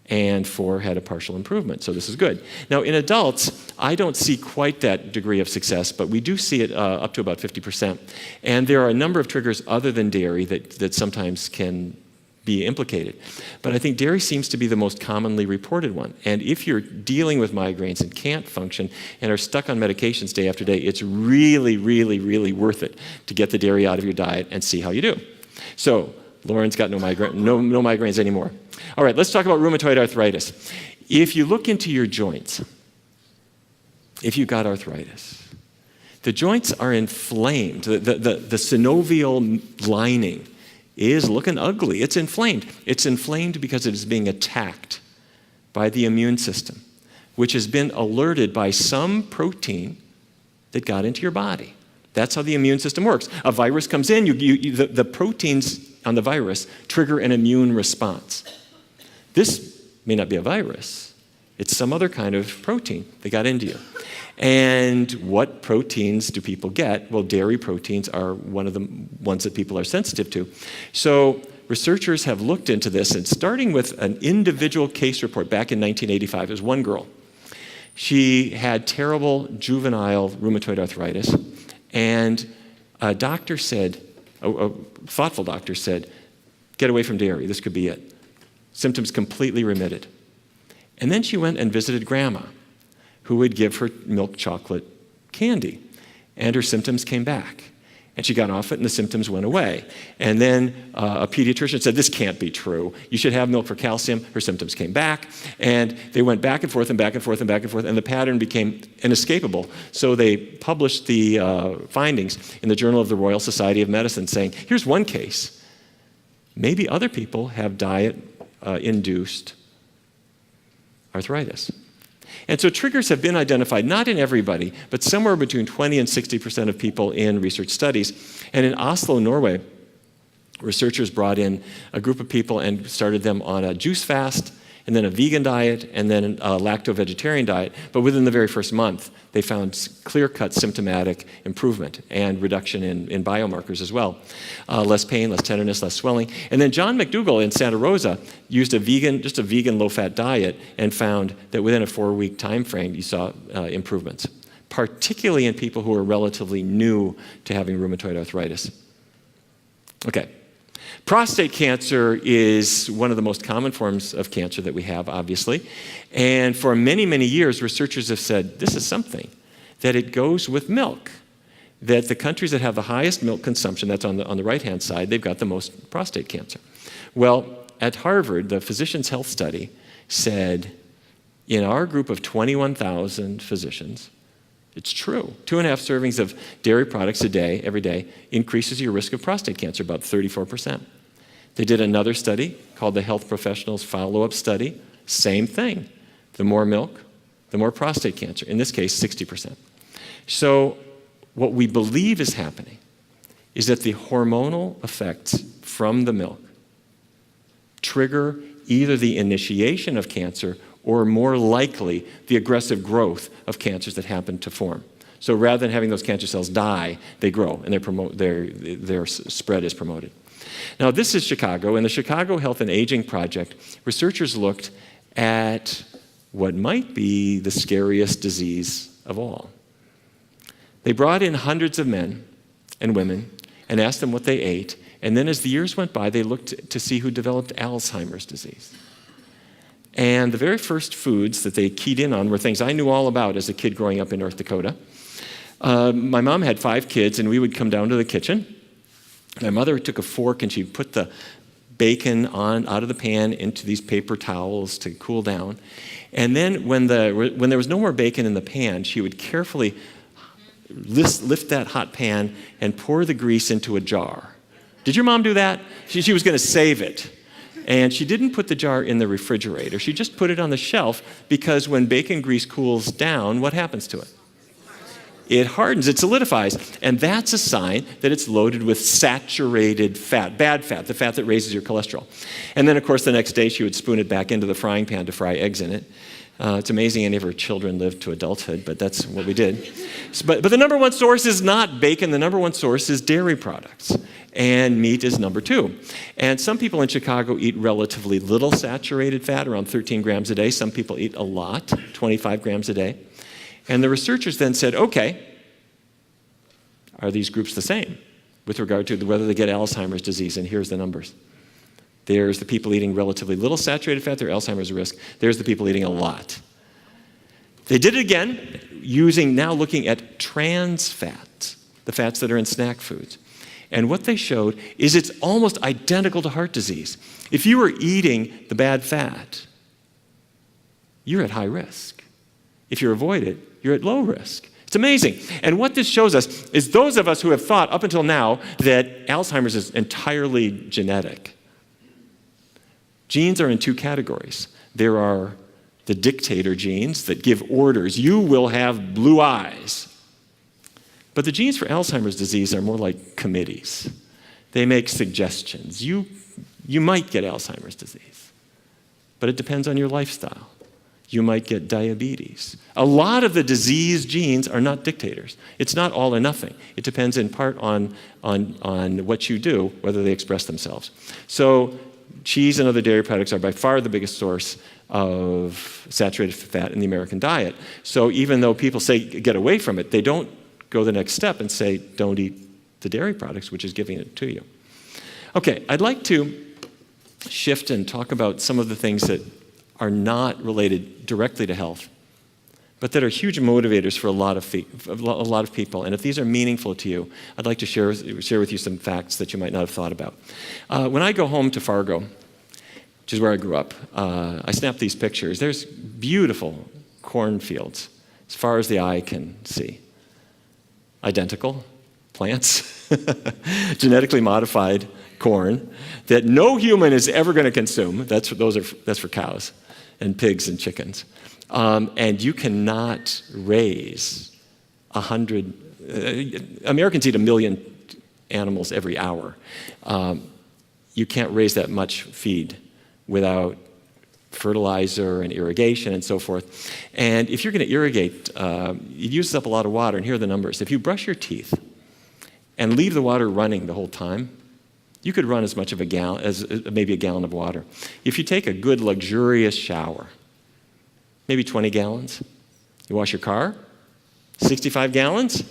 and 4 had a partial improvement, so this is good. Now, in adults, I don't see quite that degree of success, but we do see it up to about 50%. And there are a number of triggers other than dairy that sometimes can be implicated. But I think dairy seems to be the most commonly reported one. And if you're dealing with migraines and can't function and are stuck on medications day after day, it's really, really, really worth it to get the dairy out of your diet and see how you do. So, Lauren's got no migraines anymore. All right, let's talk about rheumatoid arthritis. If you look into your joints, if you've got arthritis, the joints are inflamed. The synovial lining is looking ugly. It's inflamed. It's inflamed because it is being attacked by the immune system, which has been alerted by some protein that got into your body. That's how the immune system works. A virus comes in, the proteins on the virus trigger an immune response. This may not be a virus. It's some other kind of protein that got into you. And what proteins do people get? Well, dairy proteins are one of the ones that people are sensitive to. So researchers have looked into this, and starting with an individual case report back in 1985, it was one girl. She had terrible juvenile rheumatoid arthritis, and a doctor said, a thoughtful doctor said, get away from dairy, this could be it. Symptoms completely remitted. And then she went and visited Grandma, who would give her milk chocolate candy, and her symptoms came back. And she got off it, and the symptoms went away. And then a pediatrician said, this can't be true. You should have milk for calcium. Her symptoms came back. And they went back and forth and back and forth and back and forth, and the pattern became inescapable. So they published the findings in the Journal of the Royal Society of Medicine, saying, here's one case. Maybe other people have diet-induced arthritis. And so triggers have been identified, not in everybody, but somewhere between 20 and 60% of people in research studies. And in Oslo, Norway, researchers brought in a group of people and started them on a juice fast, and then a vegan diet, and then a lacto-vegetarian diet. But within the very first month, they found clear-cut symptomatic improvement and reduction in biomarkers as well. Less pain, less tenderness, less swelling. And then John McDougall in Santa Rosa used just a vegan low-fat diet and found that within a 4-week time frame, you saw improvements, particularly in people who are relatively new to having rheumatoid arthritis. Okay. Prostate cancer is one of the most common forms of cancer that we have, obviously. And for many, many years, researchers have said, this is something, that it goes with milk, that the countries that have the highest milk consumption, that's on the right-hand side, they've got the most prostate cancer. Well, at Harvard, the Physicians' Health Study said, in our group of 21,000 physicians, it's true. 2.5 servings of dairy products a day, every day, increases your risk of prostate cancer about 34%. They did another study called the Health Professionals Follow-Up Study. Same thing. The more milk, the more prostate cancer. In this case, 60%. So what we believe is happening is that the hormonal effects from the milk trigger either the initiation of cancer or more likely the aggressive growth of cancers that happen to form. So rather than having those cancer cells die, they grow and their spread is promoted. Now this is Chicago. In the Chicago Health and Aging Project, researchers looked at what might be the scariest disease of all. They brought in hundreds of men and women and asked them what they ate, and then as the years went by, they looked to see who developed Alzheimer's disease. And the very first foods that they keyed in on were things I knew all about as a kid growing up in North Dakota. My mom had 5 kids, and we would come down to the kitchen. My mother took a fork, and she'd put the bacon out of the pan into these paper towels to cool down. And then when there was no more bacon in the pan, she would carefully lift that hot pan and pour the grease into a jar. Did your mom do that? She was going to save it. And she didn't put the jar in the refrigerator. She just put it on the shelf because when bacon grease cools down, what happens to it? It hardens, it solidifies. And that's a sign that it's loaded with saturated fat, bad fat, the fat that raises your cholesterol. And then, of course, the next day she would spoon it back into the frying pan to fry eggs in it. It's amazing any of her children lived to adulthood, but that's what we did. But the number one source is not bacon. The number one source is dairy products. And meat is number 2. And some people in Chicago eat relatively little saturated fat, around 13 grams a day. Some people eat a lot, 25 grams a day. And the researchers then said, okay, are these groups the same with regard to whether they get Alzheimer's disease? And here's the numbers. There's the people eating relatively little saturated fat, their Alzheimer's risk. There's the people eating a lot. They did it again, looking at trans fats, the fats that are in snack foods. And what they showed is it's almost identical to heart disease. If you were eating the bad fat, you're at high risk. If you avoid it, you're at low risk. It's amazing. And what this shows us is those of us who have thought up until now that Alzheimer's is entirely genetic. Genes are in 2 categories. There are the dictator genes that give orders. You will have blue eyes. But the genes for Alzheimer's disease are more like committees. They make suggestions. You might get Alzheimer's disease, but it depends on your lifestyle. you might get diabetes. A lot of the disease genes are not dictators. It's not all or nothing. It depends in part on what you do, whether they express themselves. So cheese and other dairy products are by far the biggest source of saturated fat in the American diet. So even though people say get away from it, they don't go the next step and say don't eat the dairy products, which is giving it to you. Okay, I'd like to shift and talk about some of the things that are not related directly to health, but that are huge motivators for a lot of people. And if these are meaningful to you, I'd like to share with you some facts that you might not have thought about. When I go home to Fargo, which is where I grew up, I snap these pictures. There's beautiful cornfields as far as the eye can see. Identical plants, genetically modified corn that no human is ever going to consume. That's for cows and pigs and chickens. And you cannot raise 100, Americans eat 1 million animals every hour. You can't raise that much feed without fertilizer and irrigation and so forth. And if you're going to irrigate, it uses up a lot of water, and here are the numbers. If you brush your teeth and leave the water running the whole time, you could run as much of a gallon as maybe a gallon of water. If you take a good luxurious shower, maybe 20 gallons. You wash your car, 65 gallons.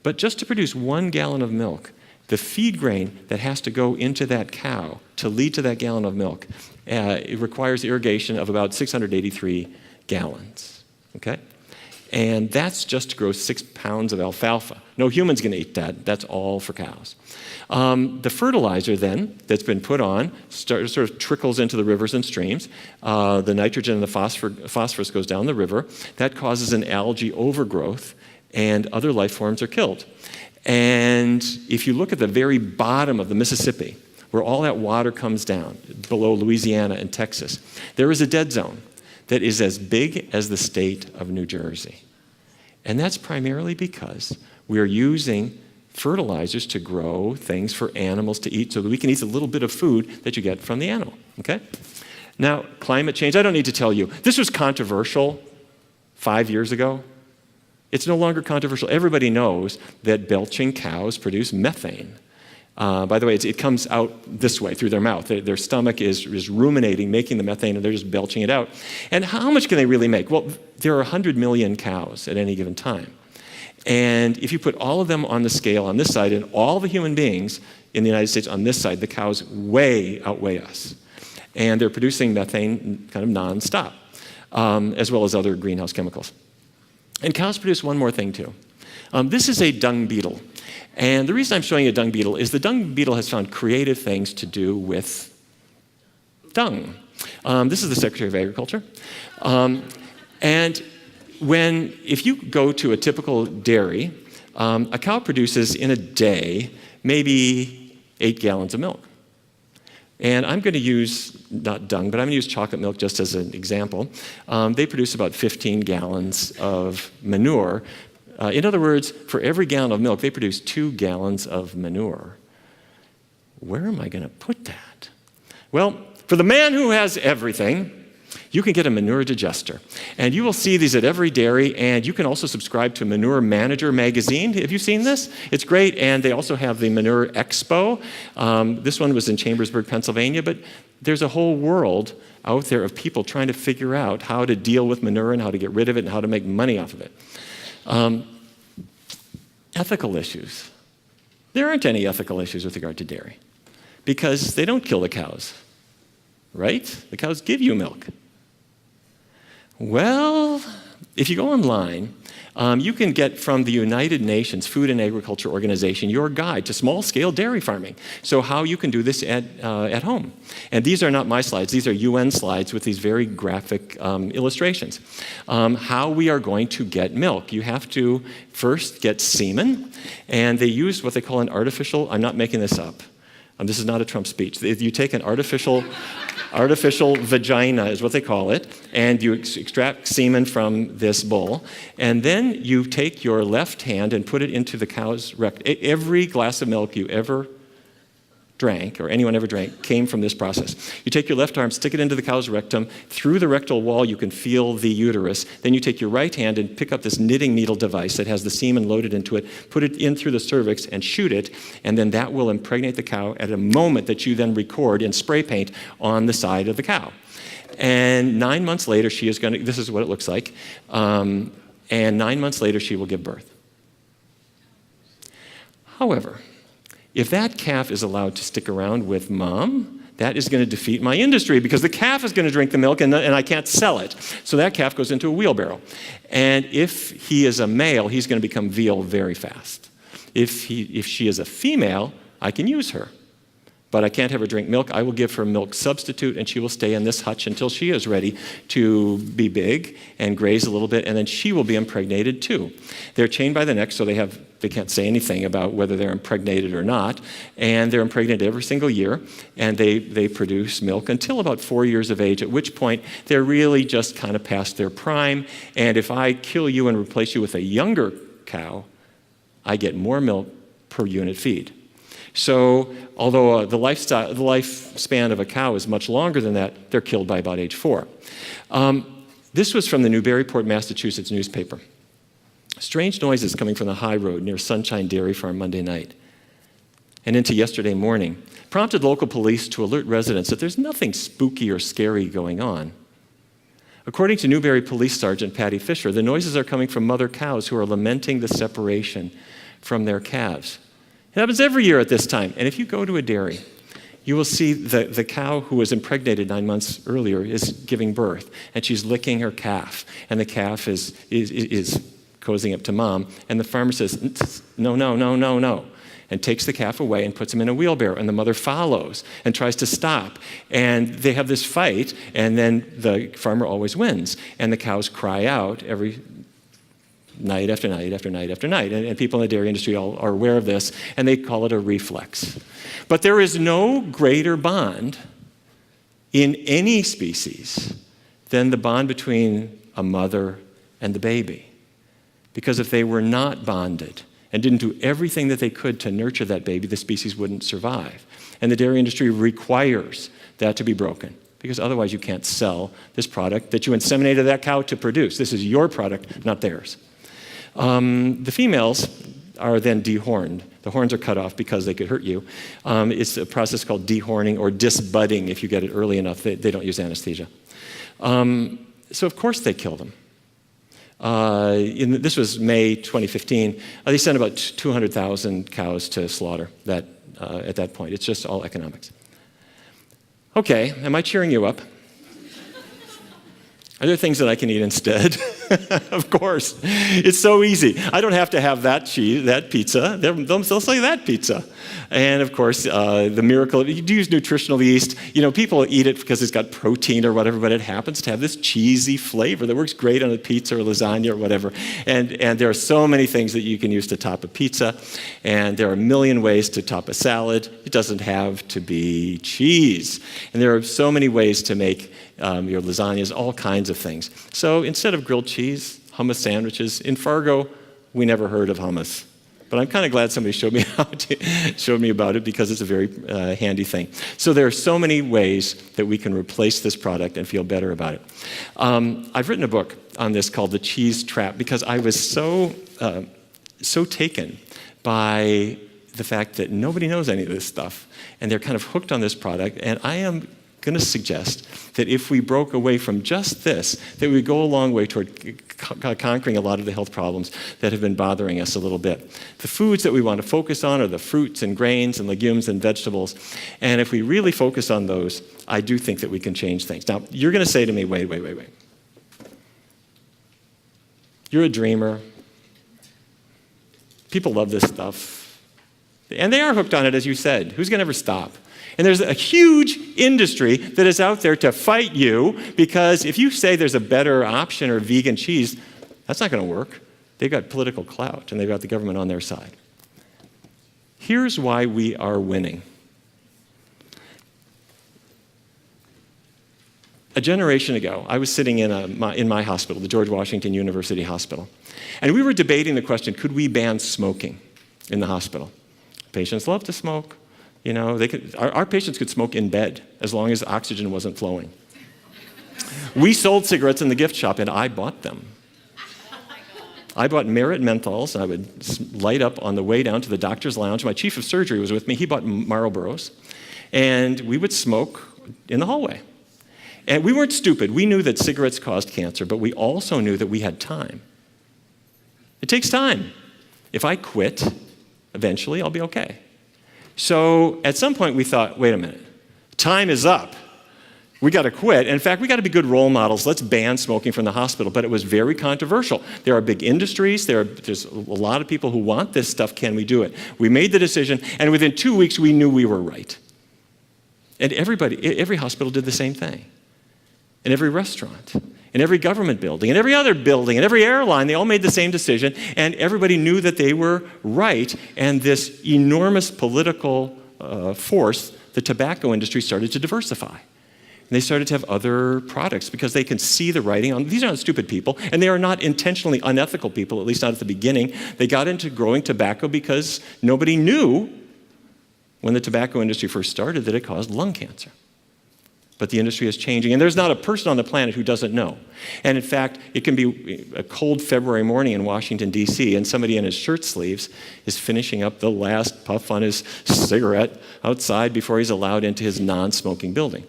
But just to produce 1 gallon of milk, the feed grain that has to go into that cow to lead to that gallon of milk, it requires irrigation of about 683 gallons. Okay? And that's just to grow 6 pounds of alfalfa. No human's going to eat that. That's all for cows. The fertilizer then that's been put on sort of trickles into the rivers and streams. The nitrogen and the phosphorus goes down the river. That causes an algae overgrowth, and other life forms are killed. And if you look at the very bottom of the Mississippi, where all that water comes down, below Louisiana and Texas, there is a dead zone that is as big as the state of New Jersey. And that's primarily because we are using fertilizers to grow things for animals to eat so that we can eat a little bit of food that you get from the animal, okay? Now, climate change, I don't need to tell you. This was controversial 5 years ago. It's no longer controversial. Everybody knows that belching cows produce methane. By the way, it comes out this way, through their mouth. Their stomach is ruminating, making the methane, and they're just belching it out. And how much can they really make? Well, there are 100 million cows at any given time. And if you put all of them on the scale on this side and all the human beings in the United States on this side, the cows way outweigh us. And they're producing methane kind of nonstop, as well as other greenhouse chemicals. And cows produce one more thing too. This is a dung beetle. And the reason I'm showing you a dung beetle is the dung beetle has found creative things to do with dung. This is the Secretary of Agriculture. And if you go to a typical dairy, a cow produces in a day maybe 8 gallons of milk. And I'm going to use, not dung, but I'm going to use chocolate milk just as an example. They produce about 15 gallons of manure. In other words, for every gallon of milk, they produce 2 gallons of manure. Where am I going to put that? Well, for the man who has everything, you can get a manure digester. And you will see these at every dairy, and you can also subscribe to Manure Manager magazine. Have you seen this? It's great, and they also have the Manure Expo. This one was in Chambersburg, Pennsylvania, but there's a whole world out there of people trying to figure out how to deal with manure and how to get rid of it and how to make money off of it. Ethical issues. There aren't any ethical issues with regard to dairy because they don't kill the cows, right? The cows give you milk. Well, if you go online, you can get from the United Nations Food and Agriculture Organization your guide to small-scale dairy farming, so how you can do this at home. And these are not my slides. These are UN slides with these very graphic illustrations. How we are going to get milk. You have to first get semen, and they use what they call an artificial, I'm not making this up. This is not a Trump speech. You take an artificial vagina is what they call it, and you extract semen from this bull, and then you take your left hand and put it into the cow's rectum. Every glass of milk you ever drank, or anyone ever drank, came from this process. You take your left arm, stick it into the cow's rectum. Through the rectal wall, you can feel the uterus. Then you take your right hand and pick up this knitting needle device that has the semen loaded into it, put it in through the cervix and shoot it, and then that will impregnate the cow at a moment that you then record in spray paint on the side of the cow. And 9 months later, she is going to, this is what it looks like, and 9 months later, she will give birth. However, if that calf is allowed to stick around with mom, that is going to defeat my industry because the calf is going to drink the milk and I can't sell it. So that calf goes into a wheelbarrow. And if he is a male, he's going to become veal very fast. If she is a female, I can use her. But I can't have her drink milk. I will give her a milk substitute, and she will stay in this hutch until she is ready to be big and graze a little bit, and then she will be impregnated too. They're chained by the neck, so they can't say anything about whether they're impregnated or not, and they're impregnated every single year, and they produce milk until about 4 years of age, at which point they're really just kind of past their prime, and if I kill you and replace you with a younger cow, I get more milk per unit feed. So although the lifespan of a cow is much longer than that, they're killed by about age 4. This was from the Newburyport, Massachusetts newspaper. Strange noises coming from the high road near Sunshine Dairy Farm Monday night and into yesterday morning prompted local police to alert residents that there's nothing spooky or scary going on. According to Newbury Police Sergeant Patty Fisher, the noises are coming from mother cows who are lamenting the separation from their calves. It happens every year at this time. And if you go to a dairy, you will see the cow who was impregnated 9 months earlier is giving birth, and she's licking her calf, and the calf is cozying up to mom, and the farmer says, no, no, no, no, no, and takes the calf away and puts him in a wheelbarrow, and the mother follows and tries to stop, and they have this fight, and then the farmer always wins, and the cows cry out every night after night after night after night. And people in the dairy industry all are aware of this, and they call it a reflex. But there is no greater bond in any species than the bond between a mother and the baby. Because if they were not bonded and didn't do everything that they could to nurture that baby, the species wouldn't survive. And the dairy industry requires that to be broken, because otherwise you can't sell this product that you inseminated that cow to produce. This is your product, not theirs. The females are then dehorned. The horns are cut off because they could hurt you. It's a process called dehorning or disbudding. If you get it early enough, they don't use anesthesia. So of course they kill them. This was May 2015. They sent about 200,000 cows to slaughter at that point. It's just all economics. Okay, am I cheering you up? Are there things that I can eat instead? Of course. It's so easy. I don't have to have that cheese, that pizza. They'll say that pizza. And of course, the miracle, you do use nutritional yeast. People eat it because it's got protein or whatever, but it happens to have this cheesy flavor that works great on a pizza or lasagna or whatever. And there are so many things that you can use to top a pizza. And there are a million ways to top a salad. It doesn't have to be cheese. And there are so many ways to make your lasagnas, all kinds of things. So instead of grilled cheese, hummus sandwiches. In Fargo, we never heard of hummus. But I'm kind of glad somebody showed me about it, because it's a very handy thing. So there are so many ways that we can replace this product and feel better about it. I've written a book on this called The Cheese Trap, because I was so taken by the fact that nobody knows any of this stuff, and they're kind of hooked on this product. And I am going to suggest that if we broke away from just this, that we would go a long way toward conquering a lot of the health problems that have been bothering us a little bit. The foods that we want to focus on are the fruits and grains and legumes and vegetables. And if we really focus on those, I do think that we can change things. Now, you're going to say to me, wait. You're a dreamer. People love this stuff. And they are hooked on it, as you said. Who's going to ever stop? And there's a huge industry that is out there to fight you, because if you say there's a better option or vegan cheese, that's not going to work. They've got political clout, and they've got the government on their side. Here's why we are winning. A generation ago, I was sitting in my hospital, the George Washington University Hospital, and we were debating the question, could we ban smoking in the hospital? Patients love to smoke. You know, our patients could smoke in bed as long as oxygen wasn't flowing. We sold cigarettes in the gift shop, and I bought them. I bought Merit menthols, and I would light up on the way down to the doctor's lounge. My chief of surgery was with me. He bought Marlboros, and we would smoke in the hallway. And we weren't stupid. We knew that cigarettes caused cancer, but we also knew that we had time. It takes time. If I quit, eventually I'll be okay. So at some point we thought, wait a minute, time is up. We got to quit. And in fact, we got to be good role models. Let's ban smoking from the hospital. But it was very controversial. There are big industries. There's a lot of people who want this stuff. Can we do it? We made the decision, and within 2 weeks we knew we were right. And every hospital did the same thing. And every restaurant, and every government building, and every other building, and every airline, they all made the same decision, and everybody knew that they were right. And this enormous political force, the tobacco industry, started to diversify. And they started to have other products because they can see the writing on. These are not stupid people, and they are not intentionally unethical people, at least not at the beginning. They got into growing tobacco because nobody knew when the tobacco industry first started that it caused lung cancer. But the industry is changing, and there's not a person on the planet who doesn't know. And in fact, it can be a cold February morning in Washington, D.C., and somebody in his shirt sleeves is finishing up the last puff on his cigarette outside before he's allowed into his non-smoking building.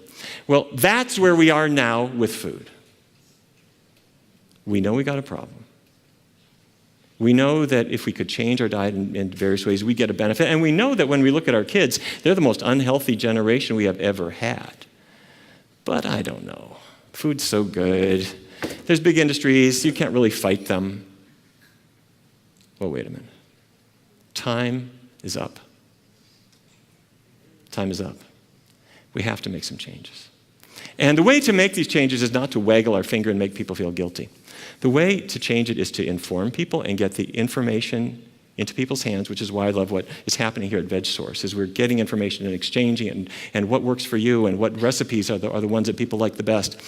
Well, that's where we are now with food. We know we got a problem. We know that if we could change our diet in various ways, we get a benefit. And we know that when we look at our kids, they're the most unhealthy generation we have ever had. But I don't know. Food's so good. There's big industries. You can't really fight them. Well, wait a minute. Time is up. Time is up. We have to make some changes. And the way to make these changes is not to waggle our finger and make people feel guilty. The way to change it is to inform people and get the information into people's hands, which is why I love what is happening here at VegSource, is we're getting information and exchanging it, and what works for you and what recipes are the ones that people like the best.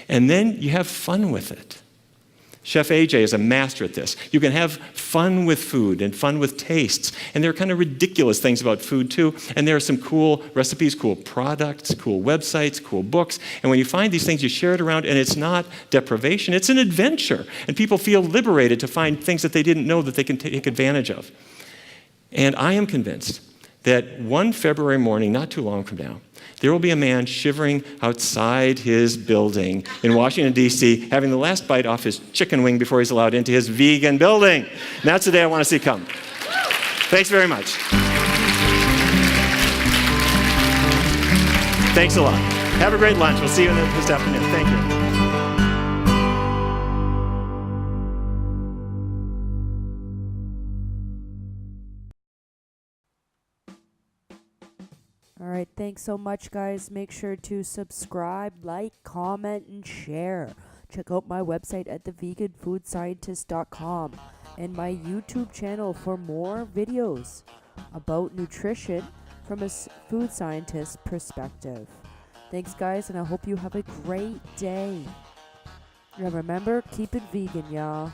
And then you have fun with it. Chef AJ is a master at this. You can have fun with food and fun with tastes. And there are kind of ridiculous things about food too. And there are some cool recipes, cool products, cool websites, cool books. And when you find these things, you share it around, and it's not deprivation, it's an adventure. And people feel liberated to find things that they didn't know that they can take advantage of. And I am convinced that one February morning, not too long from now, there will be a man shivering outside his building in Washington, D.C., having the last bite off his chicken wing before he's allowed into his vegan building. And that's the day I want to see come. Thanks very much. Thanks a lot. Have a great lunch. We'll see you this afternoon. Thank you. All right, thanks so much, guys. Make sure to subscribe, like, comment, and share. Check out my website at theveganfoodscientist.com and my YouTube channel for more videos about nutrition from a food scientist perspective. Thanks, guys, and I hope you have a great day. And remember, keep it vegan, y'all.